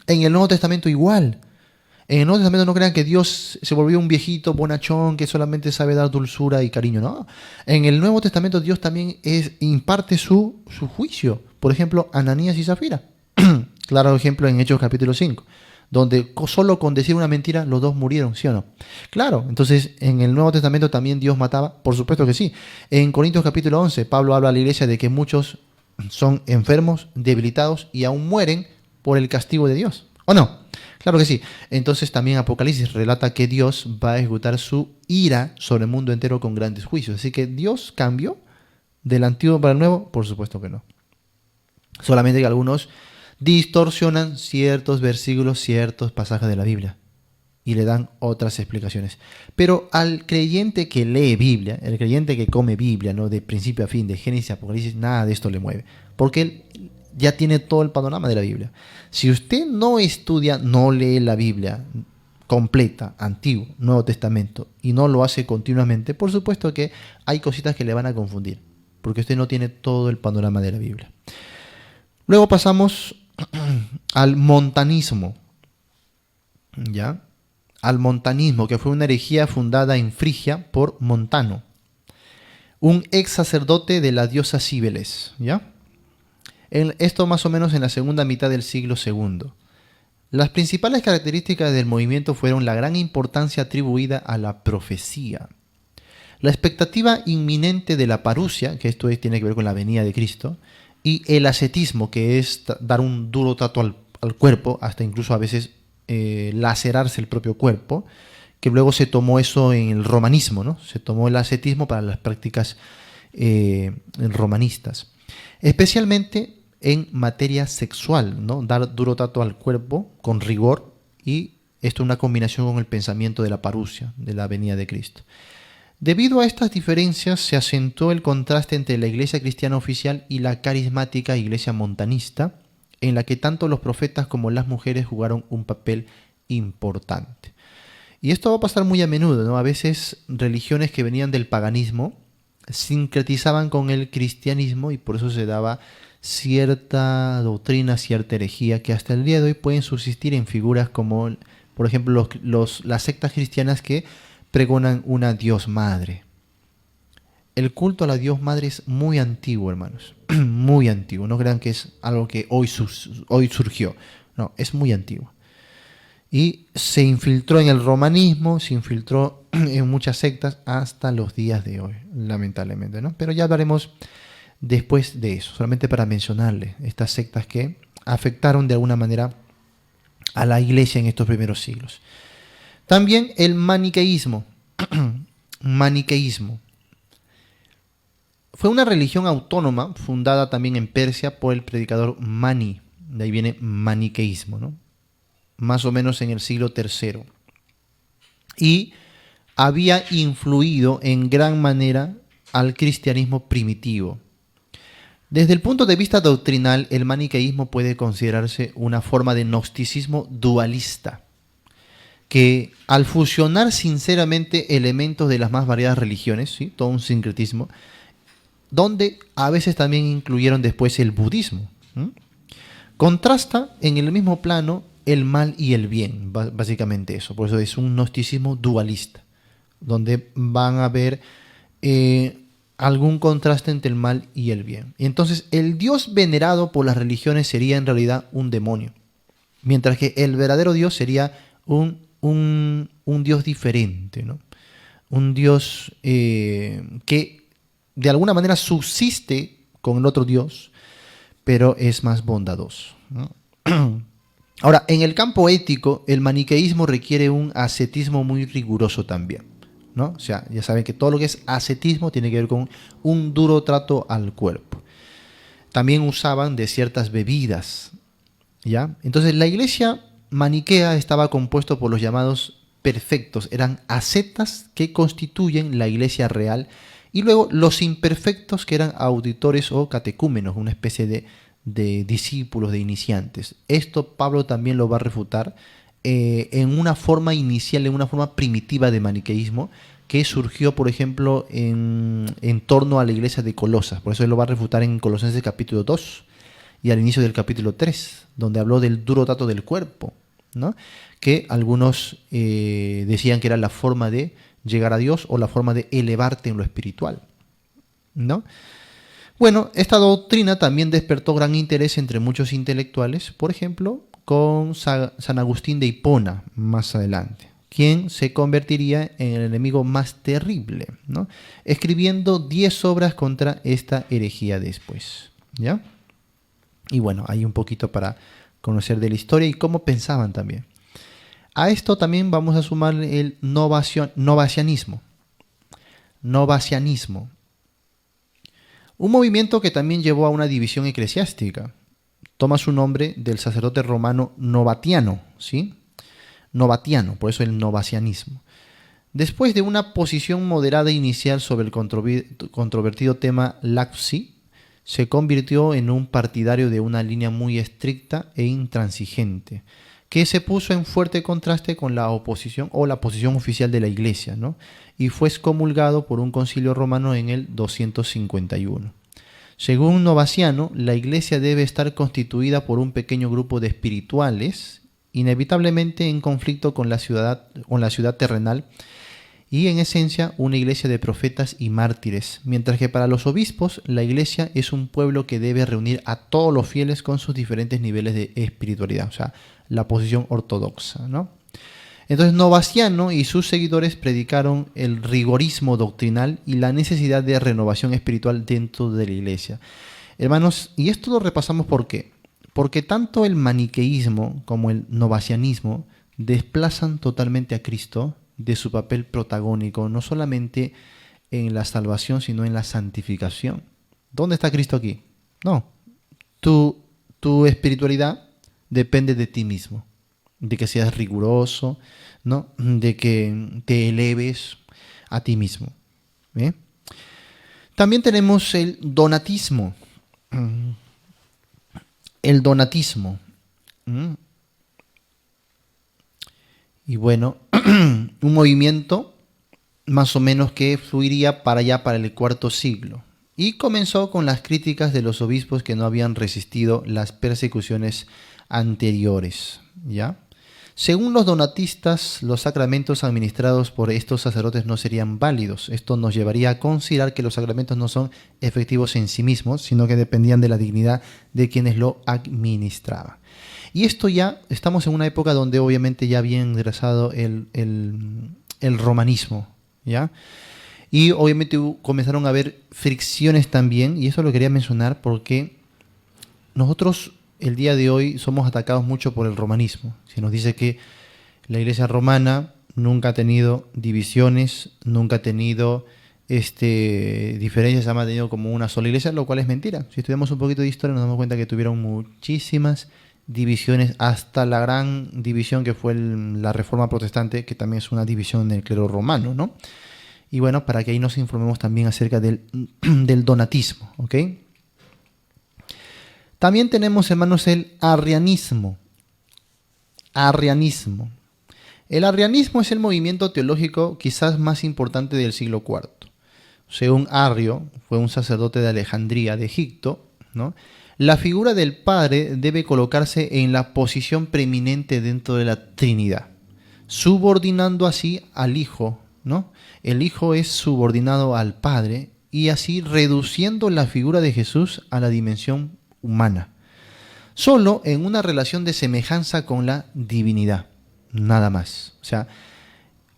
En el Nuevo Testamento igual. En el Nuevo Testamento no crean que Dios se volvió un viejito bonachón que solamente sabe dar dulzura y cariño, no. En el Nuevo Testamento Dios también imparte su juicio. Por ejemplo, Ananías y Zafira. Claro ejemplo en Hechos capítulo 5. Donde solo con decir una mentira los dos murieron, ¿sí o no? Claro, entonces en el Nuevo Testamento también Dios mataba, por supuesto que sí. En Corintios capítulo 11, Pablo habla a la iglesia de que muchos son enfermos, debilitados y aún mueren por el castigo de Dios, ¿o no? Claro que sí. Entonces también Apocalipsis relata que Dios va a ejecutar su ira sobre el mundo entero con grandes juicios. Así que ¿Dios cambió del antiguo para el nuevo? Por supuesto que no. Solamente que algunos distorsionan ciertos versículos, ciertos pasajes de la Biblia y le dan otras explicaciones. Pero al creyente que lee Biblia, el creyente que come Biblia, ¿no? De principio a fin, de Génesis a Apocalipsis, nada de esto le mueve, porque él ya tiene todo el panorama de la Biblia. Si usted no estudia, no lee la Biblia completa, Antiguo, Nuevo Testamento, y no lo hace continuamente, por supuesto que hay cositas que le van a confundir, porque usted no tiene todo el panorama de la Biblia. Luego pasamos al montanismo, ¿ya? Al montanismo, que fue una herejía fundada en Frigia por Montano, un ex sacerdote de la diosa Cíbeles, ¿ya? Esto más o menos en la segunda mitad del siglo II. Las principales características del movimiento fueron la gran importancia atribuida a la profecía, la expectativa inminente de la parusia, que esto tiene que ver con la venida de Cristo, y el ascetismo, que es dar un duro trato al cuerpo, hasta incluso a veces lacerarse el propio cuerpo, que luego se tomó eso en el romanismo, ¿no? Se tomó el ascetismo para las prácticas romanistas, especialmente en materia sexual, ¿no? Dar duro trato al cuerpo con rigor, y esto es una combinación con el pensamiento de la parusia, de la venida de Cristo. Debido a estas diferencias se acentuó el contraste entre la iglesia cristiana oficial y la carismática iglesia montanista, en la que tanto los profetas como las mujeres jugaron un papel importante. Y esto va a pasar muy a menudo, ¿no? A veces religiones que venían del paganismo sincretizaban con el cristianismo, y por eso se daba cierta doctrina, cierta herejía, que hasta el día de hoy pueden subsistir en figuras como, por ejemplo, las sectas cristianas que pregonan una Dios Madre. El culto a la Dios Madre es muy antiguo, hermanos. Muy antiguo. No crean que es algo que hoy surgió. No, es muy antiguo. Y se infiltró en el romanismo, se infiltró en muchas sectas hasta los días de hoy, lamentablemente, ¿no? Pero ya hablaremos después de eso, solamente para mencionarles estas sectas que afectaron de alguna manera a la iglesia en estos primeros siglos. También el maniqueísmo. Maniqueísmo. Fue una religión autónoma fundada también en Persia por el predicador Mani. De ahí viene maniqueísmo, ¿no? Más o menos en el siglo III. Y había influido en gran manera al cristianismo primitivo. Desde el punto de vista doctrinal, el maniqueísmo puede considerarse una forma de gnosticismo dualista, que al fusionar sinceramente elementos de las más variadas religiones, ¿sí? Todo un sincretismo, donde a veces también incluyeron después el budismo, contrasta en el mismo plano el mal y el bien, básicamente eso. Por eso es un gnosticismo dualista, donde van a haber algún contraste entre el mal y el bien. Y entonces el Dios venerado por las religiones sería en realidad un demonio, mientras que el verdadero Dios sería un Dios diferente, ¿no? Un Dios que de alguna manera subsiste con el otro Dios, pero es más bondadoso, ¿no? Ahora, en el campo ético, el maniqueísmo requiere un ascetismo muy riguroso también, ¿no? O sea, ya saben que todo lo que es ascetismo tiene que ver con un duro trato al cuerpo. También usaban de ciertas bebidas, ¿ya? Entonces, la iglesia maniquea estaba compuesto por los llamados perfectos, eran ascetas que constituyen la iglesia real, y luego los imperfectos, que eran auditores o catecúmenos, una especie de discípulos, de iniciantes. Esto Pablo también lo va a refutar en una forma inicial, en una forma primitiva de maniqueísmo que surgió, por ejemplo, en torno a la iglesia de Colosas. Por eso él lo va a refutar en Colosenses capítulo 2 y al inicio del capítulo 3, donde habló del duro trato del cuerpo, ¿no? Que algunos decían que era la forma de llegar a Dios o la forma de elevarte en lo espiritual, ¿no? Bueno, esta doctrina también despertó gran interés entre muchos intelectuales, por ejemplo, con San Agustín de Hipona más adelante, quien se convertiría en el enemigo más terrible, ¿no? Escribiendo 10 obras contra esta herejía después, ¿ya? Y bueno, hay un poquito para conocer de la historia y cómo pensaban también. A esto también vamos a sumar el novacianismo. Novacianismo. Un movimiento que también llevó a una división eclesiástica. Toma su nombre del sacerdote romano Novatiano, ¿sí? Novatiano, por eso el novacianismo. Después de una posición moderada inicial sobre el controvertido tema Lapsi, se convirtió en un partidario de una línea muy estricta e intransigente, que se puso en fuerte contraste con la oposición o la posición oficial de la Iglesia, ¿no? Y fue excomulgado por un concilio romano en el 251. Según Novaciano, la Iglesia debe estar constituida por un pequeño grupo de espirituales, inevitablemente en conflicto con la ciudad terrenal, y en esencia una iglesia de profetas y mártires, mientras que para los obispos la iglesia es un pueblo que debe reunir a todos los fieles con sus diferentes niveles de espiritualidad, o sea, la posición ortodoxa, ¿no? Entonces Novaciano y sus seguidores predicaron el rigorismo doctrinal y la necesidad de renovación espiritual dentro de la iglesia. Hermanos, y esto lo repasamos ¿por qué? Porque tanto el maniqueísmo como el novacianismo desplazan totalmente a Cristo de su papel protagónico, no solamente en la salvación, sino en la santificación. ¿Dónde está Cristo aquí? No, tu espiritualidad depende de ti mismo, de que seas riguroso, ¿no? De que te eleves a ti mismo. ¿Bien? También tenemos el donatismo. El donatismo. Y bueno, un movimiento más o menos que fluiría para allá, para el cuarto siglo. Y comenzó con las críticas de los obispos que no habían resistido las persecuciones anteriores, ¿ya? Según los donatistas, los sacramentos administrados por estos sacerdotes no serían válidos. Esto nos llevaría a considerar que los sacramentos no son efectivos en sí mismos, sino que dependían de la dignidad de quienes lo administraban. Y esto ya, estamos en una época donde obviamente ya había ingresado el romanismo, ¿ya? Y obviamente comenzaron a haber fricciones también, y eso lo quería mencionar porque nosotros el día de hoy somos atacados mucho por el romanismo. Se nos dice que la Iglesia romana nunca ha tenido divisiones, nunca ha tenido diferencias, ha mantenido como una sola iglesia, lo cual es mentira. Si estudiamos un poquito de historia nos damos cuenta que tuvieron muchísimas divisiones, hasta la gran división que fue la Reforma Protestante, que también es una división del clero romano, ¿no? Y bueno, para que ahí nos informemos también acerca del donatismo, ¿ok? También tenemos, hermanos, el arrianismo. El arrianismo es el movimiento teológico quizás más importante del siglo IV. Según Arrio, fue un sacerdote de Alejandría, de Egipto, ¿no? La figura del Padre debe colocarse en la posición preeminente dentro de la Trinidad, subordinando así al Hijo, ¿no? El Hijo es subordinado al Padre y así reduciendo la figura de Jesús a la dimensión humana, solo en una relación de semejanza con la divinidad, nada más. O sea,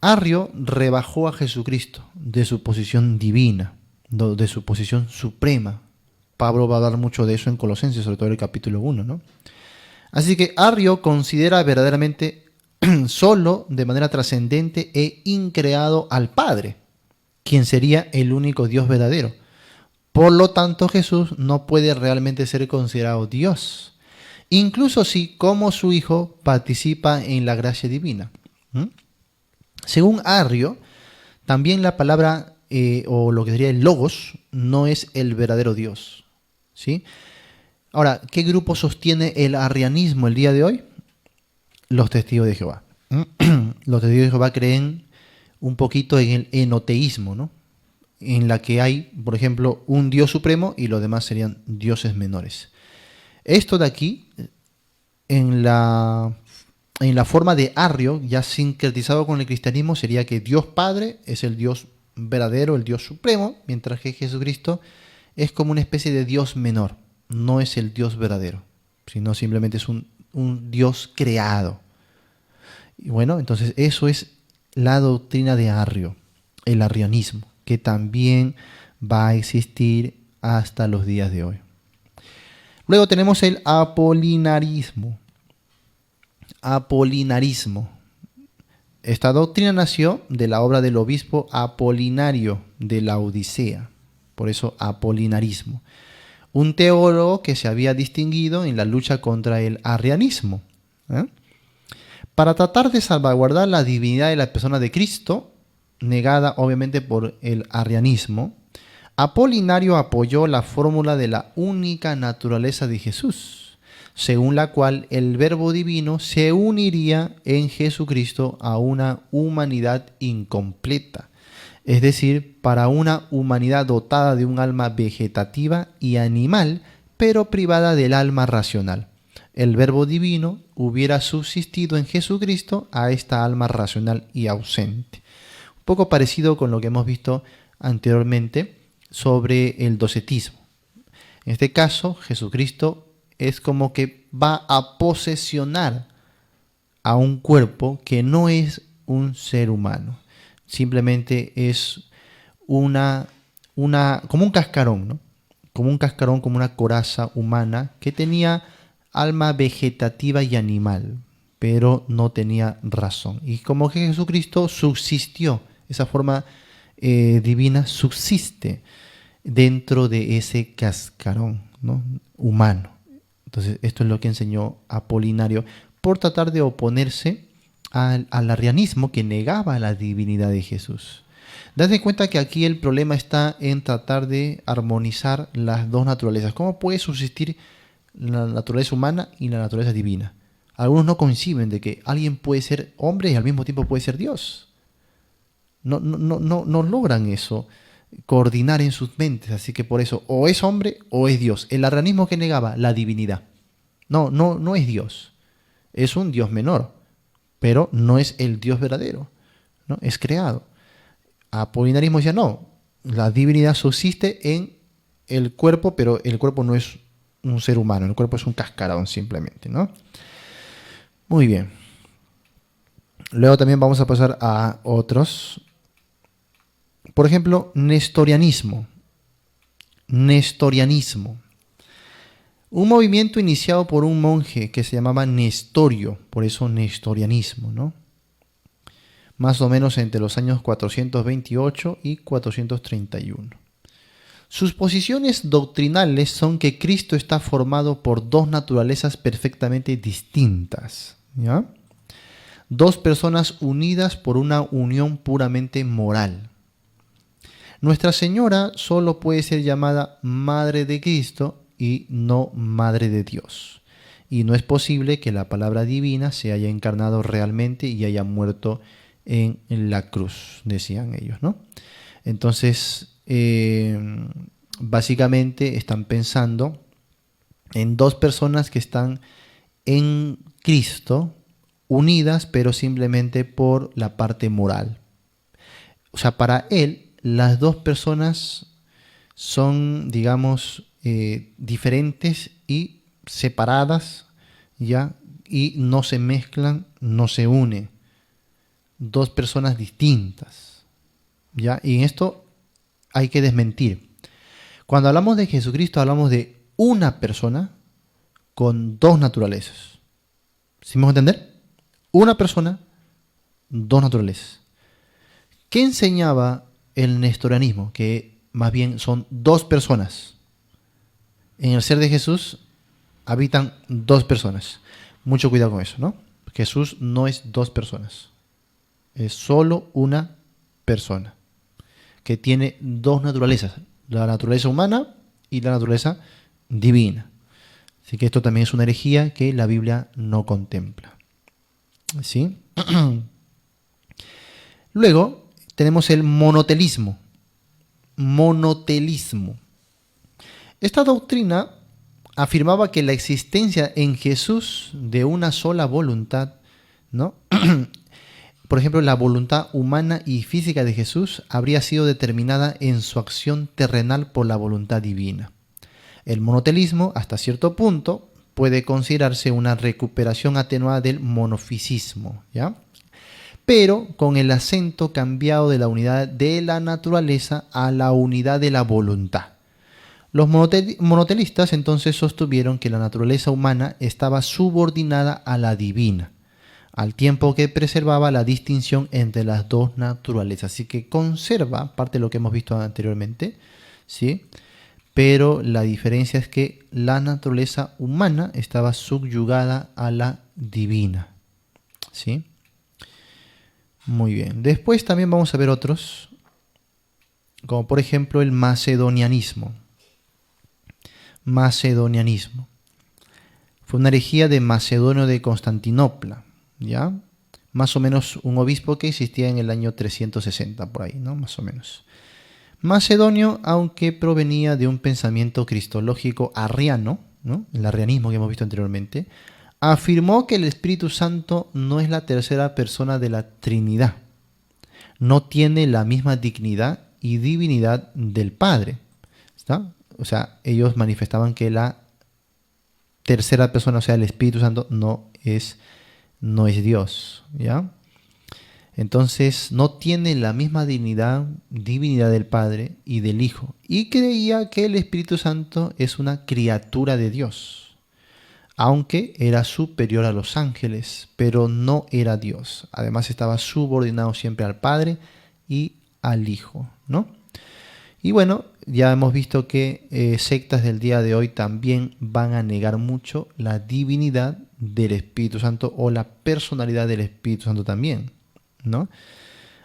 Arrio rebajó a Jesucristo de su posición divina, de su posición suprema. Pablo va a hablar mucho de eso en Colosenses, sobre todo en el capítulo 1, ¿no? Así que Arrio considera verdaderamente solo, de manera trascendente e increado al Padre, quien sería el único Dios verdadero. Por lo tanto, Jesús no puede realmente ser considerado Dios, incluso si, como su Hijo, participa en la gracia divina. Según Arrio, también la palabra, o lo que sería el logos, no es el verdadero Dios, ¿sí? Ahora, ¿qué grupo sostiene el arrianismo el día de hoy? Los testigos de Jehová. Los testigos de Jehová creen un poquito en el enoteísmo, ¿no? En la que hay, por ejemplo, un Dios supremo y los demás serían dioses menores. Esto de aquí, en la forma de Arrio, ya sincretizado con el cristianismo, sería que Dios Padre es el Dios verdadero, el Dios supremo, mientras que Jesucristo es como una especie de Dios menor. No es el Dios verdadero, sino simplemente es un Dios creado. Y bueno, entonces eso es la doctrina de Arrio, el arrianismo, que también va a existir hasta los días de hoy. Luego tenemos el apolinarismo. Esta doctrina nació de la obra del obispo Apolinario de la Odisea, por eso apolinarismo, un teólogo que se había distinguido en la lucha contra el arrianismo. Para tratar de salvaguardar la divinidad de la persona de Cristo, negada obviamente por el arrianismo, Apolinario apoyó la fórmula de la única naturaleza de Jesús, según la cual el Verbo Divino se uniría en Jesucristo a una humanidad incompleta, es decir, para una humanidad dotada de un alma vegetativa y animal, pero privada del alma racional. El Verbo Divino hubiera subsistido en Jesucristo a esta alma racional y ausente. poco parecido con lo que hemos visto anteriormente sobre el docetismo. En este caso, Jesucristo es como que va a posesionar a un cuerpo que no es un ser humano. Simplemente es como un cascarón, ¿no? Como un cascarón, como una coraza humana que tenía alma vegetativa y animal, pero no tenía razón. Y como que Jesucristo subsistió, esa forma divina subsiste dentro de ese cascarón, ¿no? Humano. Entonces, esto es lo que enseñó Apolinario por tratar de oponerse al arrianismo que negaba la divinidad de Jesús. Date cuenta que aquí el problema está en tratar de armonizar las dos naturalezas. ¿Cómo puede subsistir la naturaleza humana y la naturaleza divina? Algunos no coinciden de que alguien puede ser hombre y al mismo tiempo puede ser Dios. No logran eso, coordinar en sus mentes. Así que por eso, o es hombre o es Dios. El arrianismo que negaba la divinidad. No es Dios. Es un Dios menor, pero no es el Dios verdadero, ¿no? Es creado. Apolinarismo decía, no, la divinidad subsiste en el cuerpo, pero el cuerpo no es un ser humano, el cuerpo es un cascarón simplemente, ¿no? Muy bien. Luego también vamos a pasar a otros. Por ejemplo, nestorianismo. Nestorianismo. Un movimiento iniciado por un monje que se llamaba Nestorio, por eso nestorianismo, ¿no? Más o menos entre los años 428 y 431. Sus posiciones doctrinales son que Cristo está formado por dos naturalezas perfectamente distintas, ¿ya? Dos personas unidas por una unión puramente moral. Nuestra Señora solo puede ser llamada Madre de Cristo y no Madre de Dios. Y no es posible que la palabra divina se haya encarnado realmente y haya muerto en la cruz, decían ellos, ¿no? Entonces, básicamente están pensando en dos personas que están en Cristo, unidas, pero simplemente por la parte moral. O sea, para él, las dos personas son, digamos, diferentes y separadas, ¿ya? Y no se mezclan, no se unen. Dos personas distintas, ¿ya? Y en esto hay que desmentir. Cuando hablamos de Jesucristo, hablamos de una persona con dos naturalezas. ¿Sí me vamos a entender? Una persona, dos naturalezas. ¿Qué enseñaba el nestorianismo? Que más bien son dos personas. En el ser de Jesús habitan dos personas. Mucho cuidado con eso, ¿no? Jesús no es dos personas. Es solo una persona que tiene dos naturalezas, la naturaleza humana y la naturaleza divina. Así que esto también es una herejía que la Biblia no contempla. ¿Sí? Luego tenemos el monotelismo. Monotelismo. Esta doctrina afirmaba que la existencia en Jesús de una sola voluntad, ¿no? Por ejemplo, la voluntad humana y física de Jesús habría sido determinada en su acción terrenal por la voluntad divina. El monotelismo, hasta cierto punto, puede considerarse una recuperación atenuada del monofisismo, ¿ya? Pero con el acento cambiado de la unidad de la naturaleza a la unidad de la voluntad. Los monotelistas entonces sostuvieron que la naturaleza humana estaba subordinada a la divina, al tiempo que preservaba la distinción entre las dos naturalezas. Así que conserva parte de lo que hemos visto anteriormente, ¿sí? Pero la diferencia es que la naturaleza humana estaba subyugada a la divina, ¿sí? Muy bien. Después también vamos a ver otros, como por ejemplo el macedonianismo. Macedonianismo. Fue una herejía de Macedonio de Constantinopla, ¿ya? Más o menos un obispo que existía en el año 360, por ahí, ¿no? Más o menos. Macedonio, aunque provenía de un pensamiento cristológico arriano, ¿no? El arrianismo que hemos visto anteriormente, afirmó que el Espíritu Santo no es la tercera persona de la Trinidad. no tiene la misma dignidad y divinidad del Padre. ¿Está? O sea, ellos manifestaban que la tercera persona, o sea, el Espíritu Santo, no es Dios, ¿ya? Entonces no tiene la misma divinidad del Padre y del Hijo. Y creía que el Espíritu Santo es una criatura de Dios, aunque era superior a los ángeles, pero no era Dios. Además estaba subordinado siempre al Padre y al Hijo, ¿no? Y bueno, ya hemos visto que sectas del día de hoy también van a negar mucho la divinidad del Espíritu Santo o la personalidad del Espíritu Santo también, ¿no?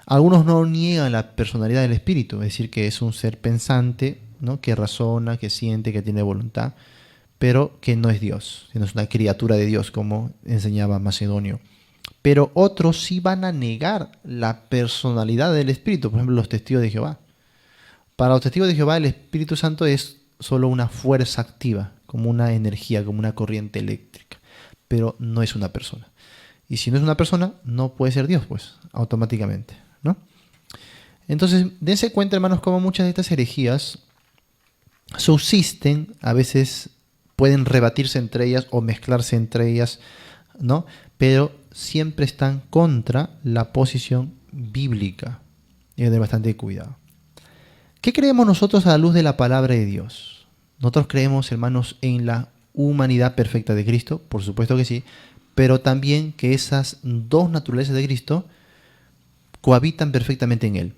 Algunos no niegan la personalidad del Espíritu, es decir, que es un ser pensante, ¿no? Que razona, que siente, que tiene voluntad, pero que no es Dios, sino es una criatura de Dios, como enseñaba Macedonio. Pero otros sí van a negar la personalidad del Espíritu, por ejemplo, los testigos de Jehová. Para los testigos de Jehová, el Espíritu Santo es solo una fuerza activa, como una energía, como una corriente eléctrica, pero no es una persona. Y si no es una persona, no puede ser Dios, pues, automáticamente, ¿no? Entonces, dense cuenta, hermanos, cómo muchas de estas herejías subsisten, a veces pueden rebatirse entre ellas o mezclarse entre ellas, ¿no? Pero siempre están contra la posición bíblica. Y hay que tener bastante cuidado. ¿Qué creemos nosotros a la luz de la palabra de Dios? Nosotros creemos, hermanos, en la humanidad perfecta de Cristo, por supuesto que sí, pero también que esas dos naturalezas de Cristo cohabitan perfectamente en Él.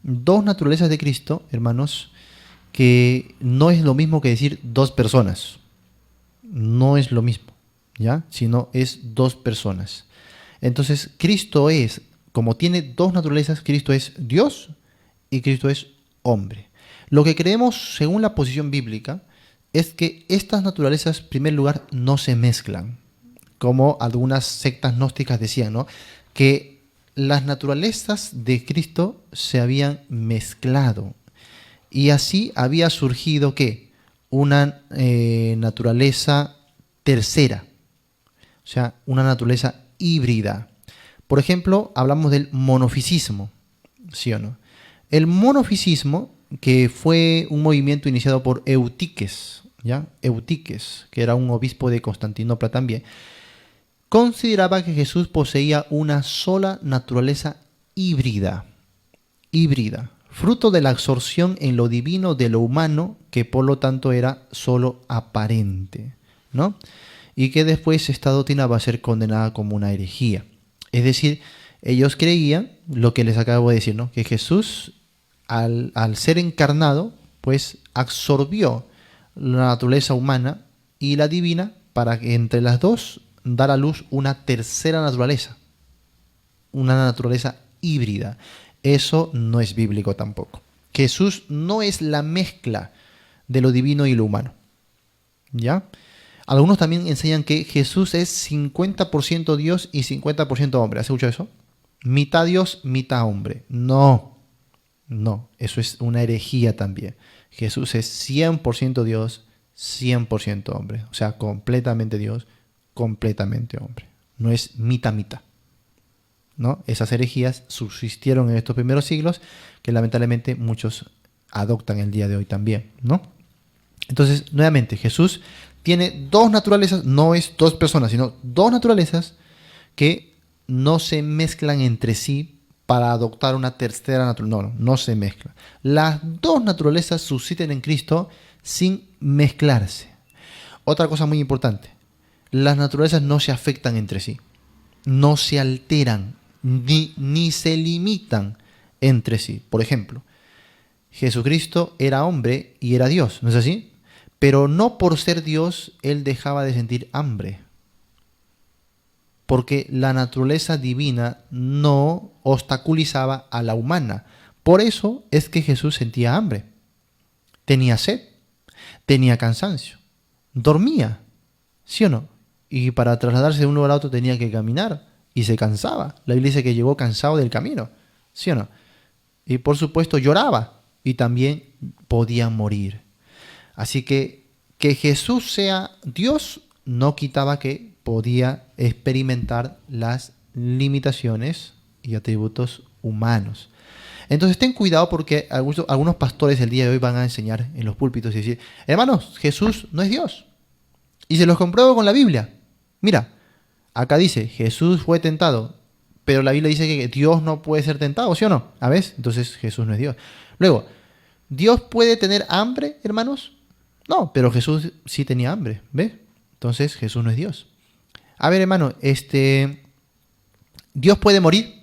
Dos naturalezas de Cristo, hermanos, que no es lo mismo que decir dos personas. No es lo mismo, ¿ya? Sino es dos personas. Entonces, Cristo es, como tiene dos naturalezas, Cristo es Dios y Cristo es hombre. Lo que creemos, según la posición bíblica, es que estas naturalezas, en primer lugar, no se mezclan, como algunas sectas gnósticas decían, ¿no? Que las naturalezas de Cristo se habían mezclado y así había surgido ¿qué? Una naturaleza tercera, o sea, una naturaleza híbrida. Por ejemplo, hablamos del monofisismo, ¿sí o no? El monofisismo, que fue un movimiento iniciado por Eutiques, ¿ya? Eutiques, que era un obispo de Constantinopla también, consideraba que Jesús poseía una sola naturaleza híbrida, fruto de la absorción en lo divino de lo humano, que por lo tanto era solo aparente, ¿no? Y que después esta doctrina va a ser condenada como una herejía. Es decir, ellos creían lo que les acabo de decir, ¿no? Que Jesús, al ser encarnado, pues absorbió la naturaleza humana y la divina para que entre las dos dar a luz una tercera naturaleza, una naturaleza híbrida. Eso no es bíblico tampoco. Jesús no es la mezcla de lo divino y lo humano, ¿ya? Algunos también enseñan que Jesús es 50% Dios y 50% hombre. ¿Has escuchado eso? Mitad Dios, mitad hombre. No, eso es una herejía también. Jesús es 100% Dios, 100% hombre. O sea, completamente Dios, completamente hombre. No es mitad, ¿no? Esas herejías subsistieron en estos primeros siglos que lamentablemente muchos adoptan el día de hoy también, ¿no? Entonces, nuevamente, Jesús tiene dos naturalezas, no es dos personas, sino dos naturalezas que no se mezclan entre sí para adoptar una tercera naturaleza. No se mezclan. Las dos naturalezas subsisten en Cristo sin mezclarse. Otra cosa muy importante, las naturalezas no se afectan entre sí, no se alteran, ni se limitan entre sí. Por ejemplo, Jesucristo era hombre y era Dios, ¿no es así? Pero no por ser Dios, Él dejaba de sentir hambre. Porque la naturaleza divina no obstaculizaba a la humana. Por eso es que Jesús sentía hambre. Tenía sed, tenía cansancio, dormía, ¿sí o no? Y para trasladarse de un lugar a otro tenía que caminar y se cansaba. La Biblia dice que llegó cansado del camino, ¿sí o no? Y por supuesto lloraba y también podía morir. Así que Jesús sea Dios no quitaba que podía experimentar las limitaciones y atributos humanos. Entonces ten cuidado porque algunos pastores el día de hoy van a enseñar en los púlpitos y decir, hermanos, Jesús no es Dios. Y se los compruebo con la Biblia. Mira, acá dice, Jesús fue tentado, pero la Biblia dice que Dios no puede ser tentado, ¿sí o no? ¿A ves? Entonces Jesús no es Dios. Luego, ¿Dios puede tener hambre, hermanos? No, pero Jesús sí tenía hambre, ¿ves? Entonces Jesús no es Dios. A ver, hermano, ¿Dios puede morir?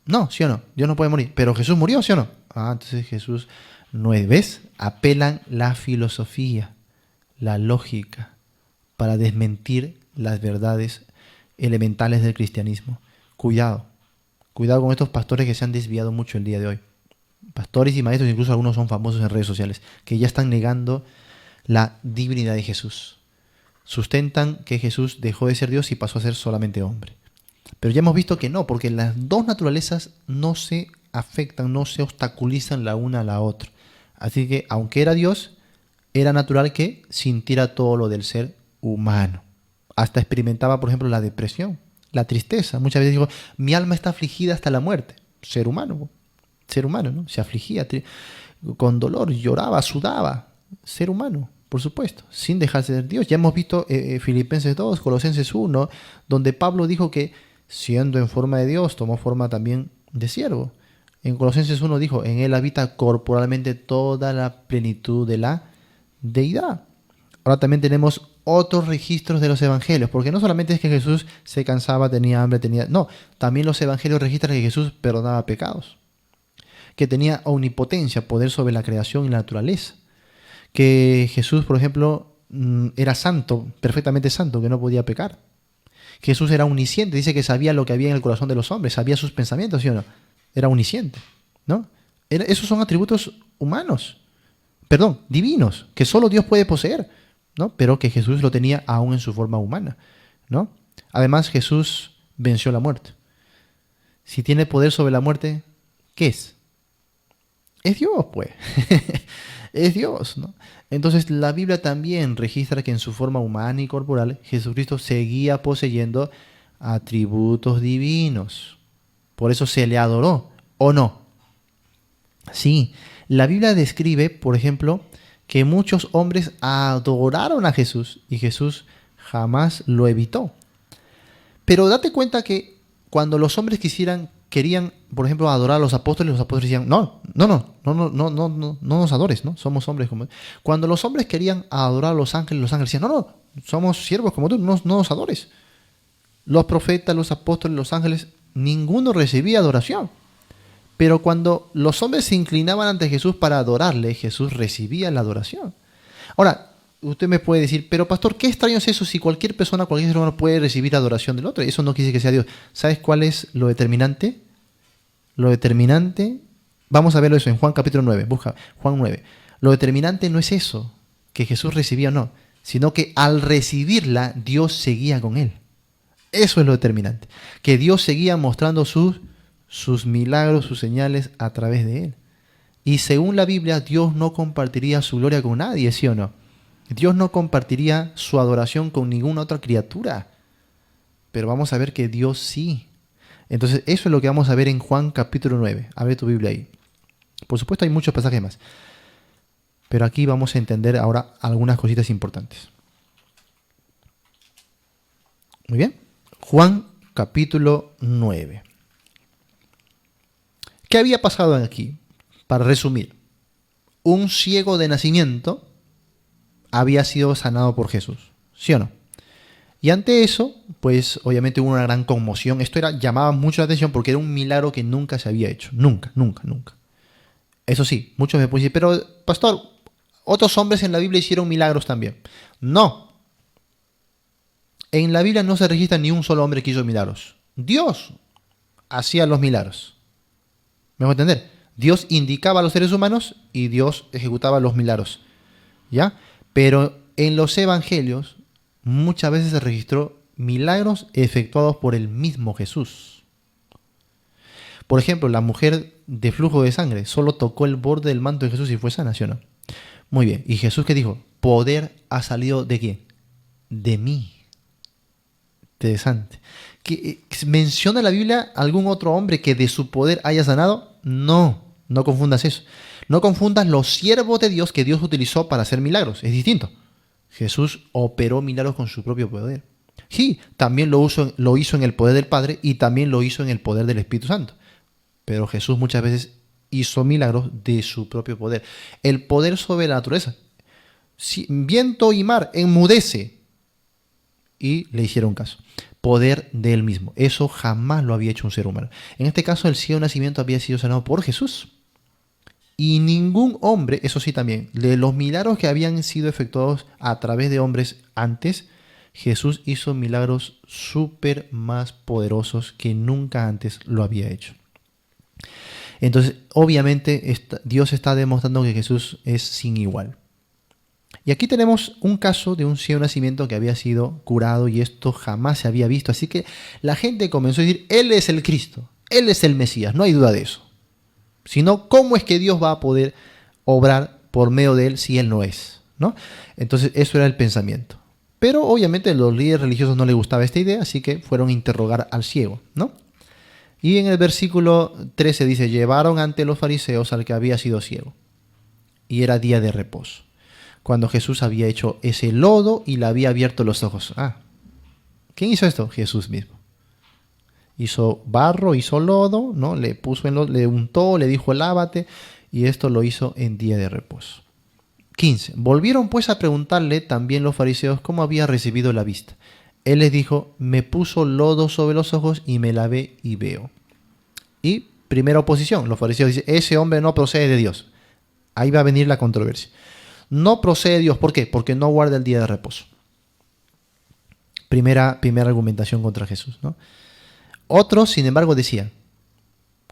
No, ¿sí o no? Dios no puede morir. ¿Pero Jesús murió, sí o no? Ah, entonces Jesús no es. ¿Ves? Apelan la filosofía, la lógica, para desmentir las verdades elementales del cristianismo. Cuidado. Cuidado con estos pastores que se han desviado mucho el día de hoy. Pastores y maestros, incluso algunos son famosos en redes sociales, que ya están negando la divinidad de Jesús. Sustentan que Jesús dejó de ser Dios y pasó a ser solamente hombre. Pero ya hemos visto que no, porque las dos naturalezas no se afectan, no se obstaculizan la una a la otra. Así que, aunque era Dios, era natural que sintiera todo lo del ser humano. Hasta experimentaba, por ejemplo, la depresión, la tristeza. Muchas veces digo, mi alma está afligida hasta la muerte. Ser humano, ¿no? Se afligía con dolor, lloraba, sudaba. Ser humano, por supuesto, sin dejarse de ser Dios. Ya hemos visto Filipenses 2, Colosenses 1, donde Pablo dijo que siendo en forma de Dios, tomó forma también de siervo. En Colosenses 1 dijo, en él habita corporalmente toda la plenitud de la deidad. Ahora también tenemos otros registros de los evangelios, porque no solamente es que Jesús se cansaba, tenía hambre, no, también los evangelios registran que Jesús perdonaba pecados, que tenía omnipotencia, poder sobre la creación y la naturaleza, que Jesús, por ejemplo, era santo, perfectamente santo, que no podía pecar. Jesús era omnisciente, dice que sabía lo que había en el corazón de los hombres, sabía sus pensamientos, ¿sí o no? Era omnisciente, ¿no? Esos son atributos humanos, divinos, que solo Dios puede poseer, ¿no? Pero que Jesús lo tenía aún en su forma humana, ¿no? Además, Jesús venció la muerte. Si tiene poder sobre la muerte, ¿qué es? Es Dios, pues. Es Dios, ¿no? Entonces la Biblia también registra que en su forma humana y corporal Jesucristo seguía poseyendo atributos divinos. Por eso se le adoró, ¿o no? Sí, la Biblia describe, por ejemplo, que muchos hombres adoraron a Jesús y Jesús jamás lo evitó. Pero date cuenta que cuando los hombres querían, por ejemplo, adorar a los apóstoles decían, no nos adores, ¿no? Somos hombres como tú. Cuando los hombres querían adorar a los ángeles decían, no, somos siervos como tú, no nos adores. Los profetas, los apóstoles, los ángeles, ninguno recibía adoración. Pero cuando los hombres se inclinaban ante Jesús para adorarle, Jesús recibía la adoración. Ahora, usted me puede decir, pero pastor, ¿qué extraño es eso si cualquier persona, cualquier ser humano puede recibir adoración del otro? Eso no quiere decir que sea Dios. ¿Sabes cuál es lo determinante? Lo determinante, vamos a verlo eso en Juan capítulo 9, busca Juan 9. Lo determinante no es eso, que Jesús recibía o no, sino que al recibirla, Dios seguía con él. Eso es lo determinante, que Dios seguía mostrando sus milagros, sus señales a través de él. Y según la Biblia, Dios no compartiría su gloria con nadie, ¿sí o no? Dios no compartiría su adoración con ninguna otra criatura. Pero vamos a ver que Dios sí. Entonces, eso es lo que vamos a ver en Juan capítulo 9. Abre tu Biblia ahí. Por supuesto, hay muchos pasajes más. Pero aquí vamos a entender ahora algunas cositas importantes. Muy bien. Juan capítulo 9. ¿Qué había pasado aquí? Para resumir, un ciego de nacimiento había sido sanado por Jesús, ¿sí o no? Y ante eso, pues obviamente hubo una gran conmoción. Esto llamaba mucho la atención porque era un milagro que nunca se había hecho. Nunca. Eso sí, muchos me pueden decir, pero pastor, otros hombres en la Biblia hicieron milagros también. No. En la Biblia no se registra ni un solo hombre que hizo milagros. Dios hacía los milagros. ¿Me voy a entender? Dios indicaba a los seres humanos y Dios ejecutaba los milagros, ¿ya? Pero en los evangelios muchas veces se registró milagros efectuados por el mismo Jesús. Por ejemplo, la mujer de flujo de sangre solo tocó el borde del manto de Jesús y fue sana, ¿sí o no? Muy bien. ¿Y Jesús qué dijo? Poder ha salido ¿de quién? De mí. Interesante. ¿Menciona la Biblia algún otro hombre que de su poder haya sanado? No, no confundas eso. No confundas los siervos de Dios que Dios utilizó para hacer milagros. Es distinto. Jesús operó milagros con su propio poder. Sí, también lo hizo en el poder del Padre y también lo hizo en el poder del Espíritu Santo. Pero Jesús muchas veces hizo milagros de su propio poder. El poder sobre la naturaleza. Si viento y mar enmudece. Y le hicieron caso. Poder de él mismo. Eso jamás lo había hecho un ser humano. En este caso, el ciego de nacimiento había sido sanado por Jesús. Y ningún hombre, eso sí también, de los milagros que habían sido efectuados a través de hombres antes, Jesús hizo milagros súper más poderosos que nunca antes lo había hecho. Entonces, obviamente, Dios está demostrando que Jesús es sin igual. Y aquí tenemos un caso de un ciego de nacimiento que había sido curado y esto jamás se había visto. Así que la gente comenzó a decir, Él es el Cristo, Él es el Mesías, no hay duda de eso. Sino, ¿cómo es que Dios va a poder obrar por medio de Él si Él no es? ¿No? Entonces, eso era el pensamiento. Pero obviamente a los líderes religiosos no les gustaba esta idea, así que fueron a interrogar al ciego, ¿no? Y en el versículo 13 dice, llevaron ante los fariseos al que había sido ciego. Y era día de reposo, cuando Jesús había hecho ese lodo y le había abierto los ojos. ¿Quién hizo esto? Jesús mismo. Hizo barro, hizo lodo, ¿no? Le untó, le dijo lávate, y esto lo hizo en día de reposo. 15. Volvieron pues a preguntarle también los fariseos cómo había recibido la vista. Él les dijo, me puso lodo sobre los ojos y me lavé y veo. Y primera oposición, los fariseos dicen, ese hombre no procede de Dios. Ahí va a venir la controversia. No procede de Dios, ¿por qué? Porque no guarda el día de reposo. Primera argumentación contra Jesús, ¿no? Otros, sin embargo, decían,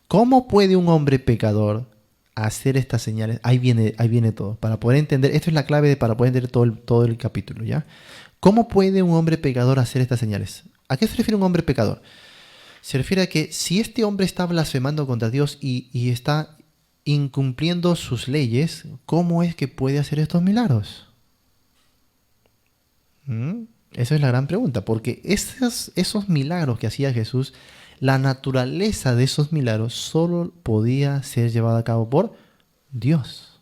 ¿cómo puede un hombre pecador hacer estas señales? Ahí viene todo. Para poder entender, esto es la clave para poder entender todo el capítulo, ¿ya? ¿Cómo puede un hombre pecador hacer estas señales? ¿A qué se refiere un hombre pecador? Se refiere a que si este hombre está blasfemando contra Dios y está incumpliendo sus leyes, ¿cómo es que puede hacer estos milagros? Esa es la gran pregunta, porque esos milagros que hacía Jesús, la naturaleza de esos milagros solo podía ser llevada a cabo por Dios.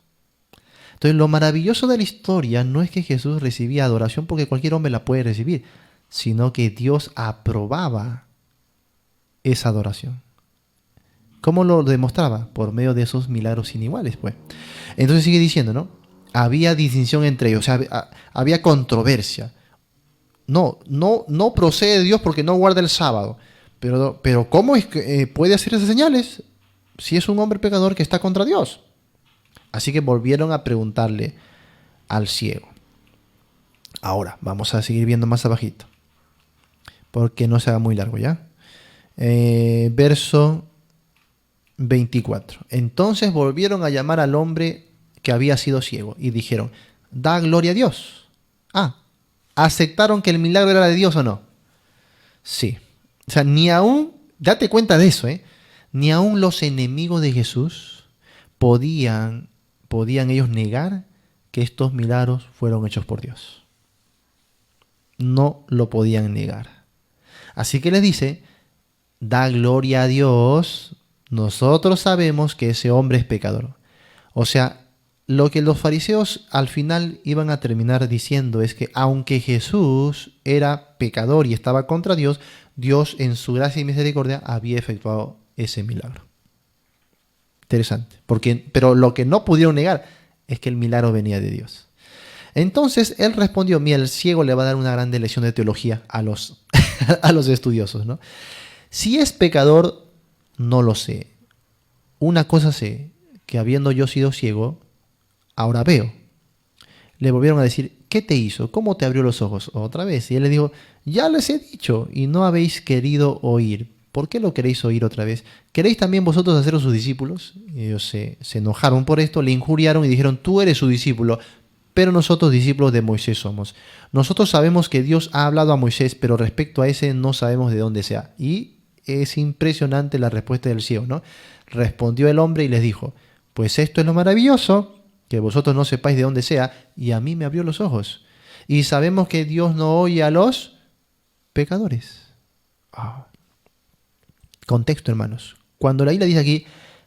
Entonces, lo maravilloso de la historia no es que Jesús recibía adoración porque cualquier hombre la puede recibir, sino que Dios aprobaba esa adoración. ¿Cómo lo demostraba? Por medio de esos milagros iniguales, pues. Entonces sigue diciendo, ¿no? Había distinción entre ellos, o sea, había controversia. No procede de Dios porque no guarda el sábado. Pero ¿cómo es que puede hacer esas señales si es un hombre pecador que está contra Dios? Así que volvieron a preguntarle al ciego. Ahora, vamos a seguir viendo más abajito, porque no se haga muy largo ya. Verso 24. Entonces volvieron a llamar al hombre que había sido ciego y dijeron, da gloria a Dios. ¿Aceptaron que el milagro era de Dios o no? Sí. O sea, ni aún, date cuenta de eso, ni aún los enemigos de Jesús podían ellos negar que estos milagros fueron hechos por Dios. No lo podían negar. Así que les dice, da gloria a Dios, nosotros sabemos que ese hombre es pecador. O sea, lo que los fariseos al final iban a terminar diciendo es que aunque Jesús era pecador y estaba contra Dios, Dios en su gracia y misericordia había efectuado ese milagro. Interesante. Pero lo que no pudieron negar es que el milagro venía de Dios. Entonces él respondió, mira, el ciego le va a dar una grande lección de teología a los estudiosos, ¿no? Si es pecador, no lo sé. Una cosa sé, que habiendo yo sido ciego, ahora veo. Le volvieron a decir, ¿qué te hizo? ¿Cómo te abrió los ojos? Otra vez. Y él les dijo, ya les he dicho y no habéis querido oír. ¿Por qué lo queréis oír otra vez? ¿Queréis también vosotros haceros sus discípulos? Y ellos se enojaron por esto, le injuriaron y dijeron, tú eres su discípulo, pero nosotros discípulos de Moisés somos. Nosotros sabemos que Dios ha hablado a Moisés, pero respecto a ese no sabemos de dónde sea. Y es impresionante la respuesta del ciego, ¿no? Respondió el hombre y les dijo, pues esto es lo maravilloso, que vosotros no sepáis de dónde sea, y a mí me abrió los ojos. Y sabemos que Dios no oye a los pecadores. Contexto, hermanos. Cuando la Biblia dice aquí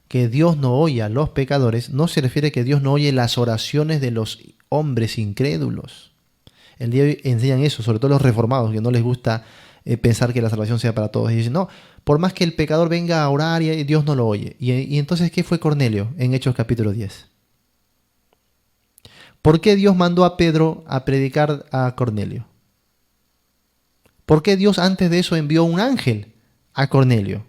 que Dios no oye a los pecadores, no se refiere a que Dios no oye las oraciones de los hombres incrédulos. El día de hoy enseñan eso, sobre todo los reformados, que no les gusta pensar que la salvación sea para todos. Y dicen, no, por más que el pecador venga a orar, y Dios no lo oye. Y entonces, ¿qué fue Cornelio en Hechos capítulo 10? ¿Por qué Dios mandó a Pedro a predicar a Cornelio? ¿Por qué Dios antes de eso envió un ángel a Cornelio?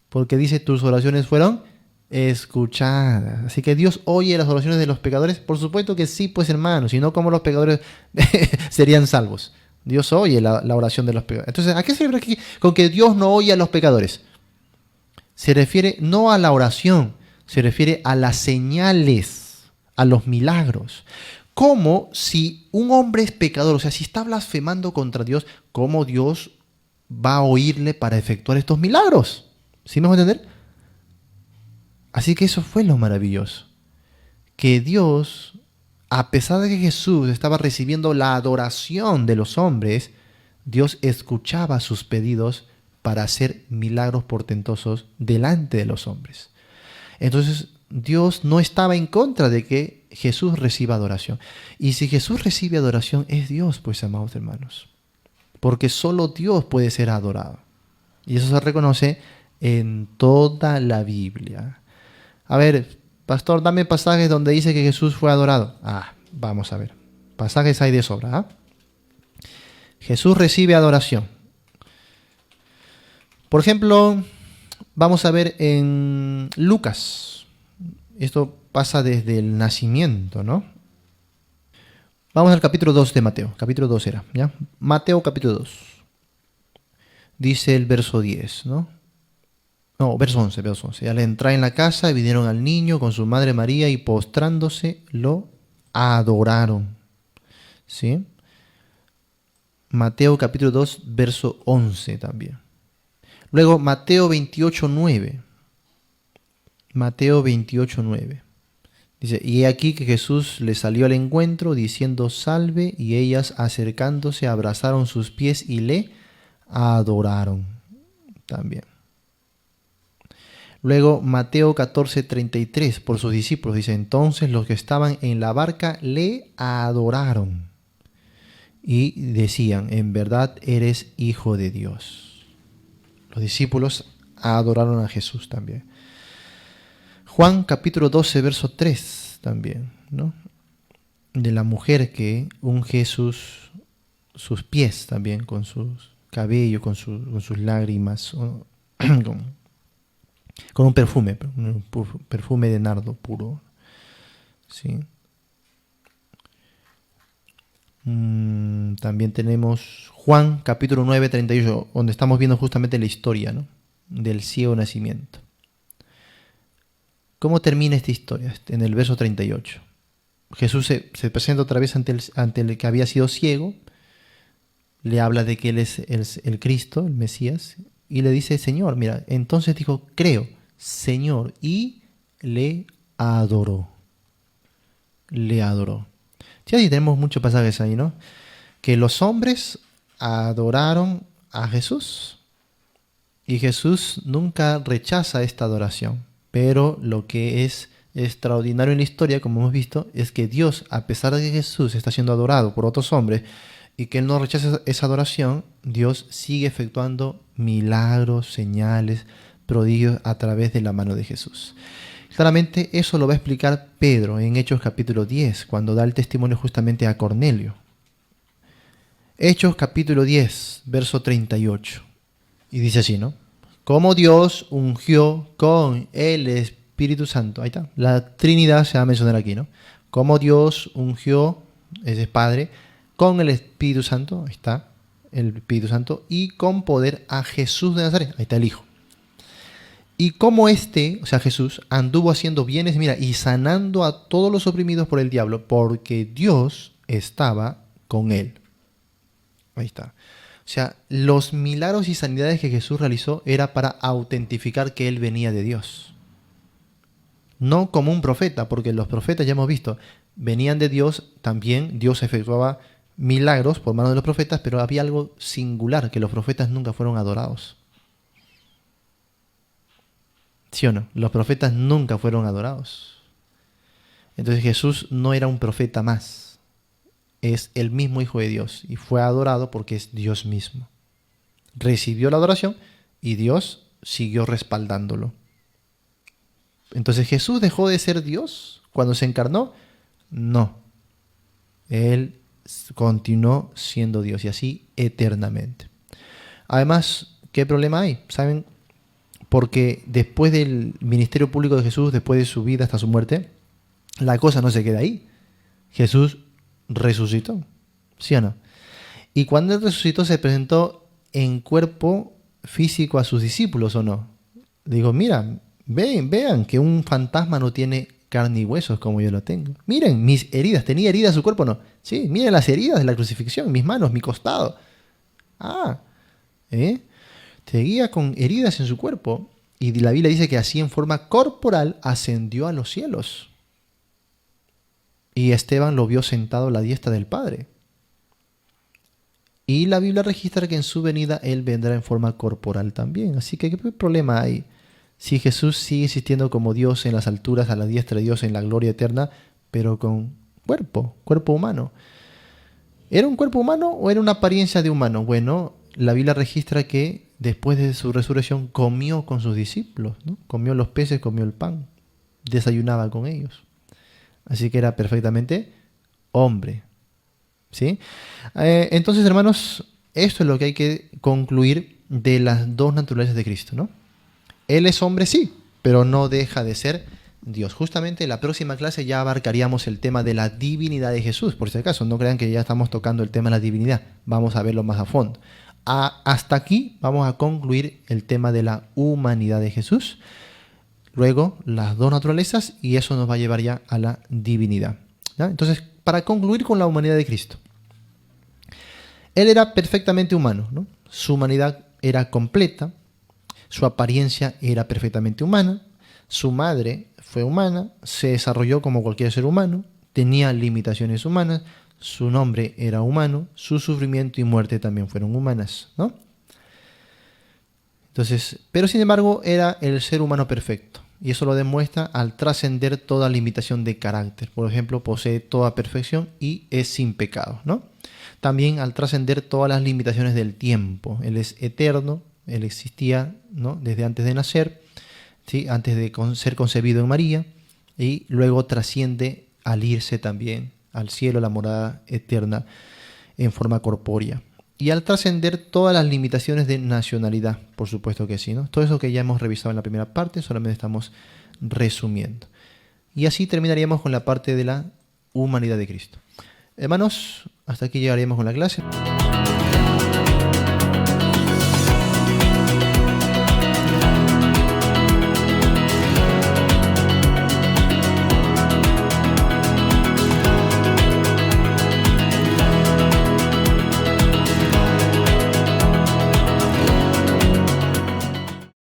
Porque dice, tus oraciones fueron escuchadas. Así que Dios oye las oraciones de los pecadores. Por supuesto que sí, pues hermanos, si no, ¿cómo los pecadores serían salvos? Dios oye la oración de los pecadores. Entonces, ¿a qué se refiere aquí con que Dios no oye a los pecadores? Se refiere no a la oración, se refiere a las señales, a los milagros. Como si un hombre es pecador, o sea, si está blasfemando contra Dios, ¿cómo Dios va a oírle para efectuar estos milagros? ¿Sí me voy a entender? Así que eso fue lo maravilloso. Que Dios, a pesar de que Jesús estaba recibiendo la adoración de los hombres, Dios escuchaba sus pedidos para hacer milagros portentosos delante de los hombres. Entonces, Dios no estaba en contra de que Jesús reciba adoración. Y si Jesús recibe adoración, es Dios, pues, amados hermanos. Porque solo Dios puede ser adorado. Y eso se reconoce en toda la Biblia. A ver, pastor, dame pasajes donde dice que Jesús fue adorado. Vamos a ver. Pasajes hay de sobra. Jesús recibe adoración. Por ejemplo, vamos a ver en Lucas. Esto pasa desde el nacimiento, ¿no? Vamos al capítulo 2 de Mateo. Capítulo 2 era, ¿ya? Mateo capítulo 2. Dice el verso 10, ¿no? No, verso 11. Al entrar en la casa, vinieron al niño con su madre María y postrándose lo adoraron. ¿Sí? Mateo capítulo 2, verso 11 también. Luego Mateo 28:9. Mateo 28:9. Dice, y he aquí que Jesús les salió al encuentro diciendo salve, y ellas acercándose abrazaron sus pies y le adoraron también. Luego Mateo 14:33, por sus discípulos, dice, entonces los que estaban en la barca le adoraron y decían, en verdad eres hijo de Dios. Los discípulos adoraron a Jesús también. Juan capítulo 12, verso 3 también, ¿no? De la mujer que unge sus pies también con sus cabellos, con sus lágrimas, con un perfume de nardo puro. ¿Sí? También tenemos Juan capítulo 9, 38, donde estamos viendo justamente la historia, ¿no? Del ciego nacimiento. ¿Cómo termina esta historia? En el verso 38. Jesús se presenta otra vez ante el que había sido ciego, le habla de que él es el Cristo, el Mesías, y le dice, Señor, mira, entonces dijo, creo, Señor, y le adoró. Le adoró. Sí, tenemos muchos pasajes ahí, ¿no? Que los hombres adoraron a Jesús, y Jesús nunca rechaza esta adoración. Pero lo que es extraordinario en la historia, como hemos visto, es que Dios, a pesar de que Jesús está siendo adorado por otros hombres y que Él no rechaza esa adoración, Dios sigue efectuando milagros, señales, prodigios a través de la mano de Jesús. Claramente eso lo va a explicar Pedro en Hechos capítulo 10, cuando da el testimonio justamente a Cornelio. Hechos capítulo 10, verso 38. Y dice así, ¿no? Como Dios ungió con el Espíritu Santo. Ahí está. La Trinidad se va a mencionar aquí, ¿no? Como Dios ungió, ese es Padre, con el Espíritu Santo. Ahí está. El Espíritu Santo. Y con poder a Jesús de Nazaret. Ahí está el Hijo. Y como o sea Jesús, anduvo haciendo bienes, mira, y sanando a todos los oprimidos por el diablo, porque Dios estaba con él. Ahí está. O sea, los milagros y sanidades que Jesús realizó era para autentificar que Él venía de Dios. No como un profeta, porque los profetas ya hemos visto, venían de Dios, también Dios efectuaba milagros por manos de los profetas, pero había algo singular, que los profetas nunca fueron adorados. ¿Sí o no? Los profetas nunca fueron adorados. Entonces Jesús no era un profeta más. Es el mismo Hijo de Dios y fue adorado porque es Dios mismo. Recibió la adoración y Dios siguió respaldándolo. Entonces, ¿Jesús dejó de ser Dios cuando se encarnó? No. Él continuó siendo Dios y así eternamente. Además, ¿qué problema hay? ¿Saben? Porque después del ministerio público de Jesús, después de su vida hasta su muerte, la cosa no se queda ahí. Jesús resucitó, ¿sí o no? Y cuando Él resucitó se presentó en cuerpo físico a sus discípulos, ¿o no? Digo, mira, vean que un fantasma no tiene carne y huesos como yo lo tengo. Miren mis heridas, ¿tenía heridas su cuerpo o no? Sí, miren las heridas de la crucifixión, mis manos, mi costado. Seguía con heridas en su cuerpo y la Biblia dice que así en forma corporal ascendió a los cielos. Y Esteban lo vio sentado a la diestra del Padre. Y la Biblia registra que en su venida Él vendrá en forma corporal también. Así que, ¿qué problema hay? Si Jesús sigue existiendo como Dios en las alturas, a la diestra de Dios en la gloria eterna, pero con cuerpo humano. ¿Era un cuerpo humano o era una apariencia de humano? Bueno, la Biblia registra que después de su resurrección comió con sus discípulos, ¿no? Comió los peces, comió el pan, desayunaba con ellos. Así que era perfectamente hombre, ¿sí? Entonces, hermanos, esto es lo que hay que concluir de las dos naturalezas de Cristo, ¿no? Él es hombre, sí, pero no deja de ser Dios. Justamente en la próxima clase ya abarcaríamos el tema de la divinidad de Jesús, por si acaso, no crean que ya estamos tocando el tema de la divinidad, vamos a verlo más a fondo. Hasta aquí vamos a concluir el tema de la humanidad de Jesús, luego las dos naturalezas y eso nos va a llevar ya a la divinidad, ¿ya? Entonces, para concluir con la humanidad de Cristo, Él era perfectamente humano, ¿no? Su humanidad era completa, su apariencia era perfectamente humana, su madre fue humana, se desarrolló como cualquier ser humano, tenía limitaciones humanas, su nombre era humano, su sufrimiento y muerte también fueron humanas, ¿no? Entonces, pero sin embargo era el ser humano perfecto y eso lo demuestra al trascender toda limitación de carácter. Por ejemplo, posee toda perfección y es sin pecado, ¿no? También al trascender todas las limitaciones del tiempo. Él es eterno, Él existía, ¿no? Desde antes de nacer, ¿sí? Antes de ser concebido en María, y luego trasciende al irse también al cielo, la morada eterna en forma corpórea. Y al trascender todas las limitaciones de nacionalidad, por supuesto que sí, ¿no? Todo eso que ya hemos revisado en la primera parte, solamente estamos resumiendo. Y así terminaríamos con la parte de la humanidad de Cristo. Hermanos, hasta aquí llegaríamos con la clase.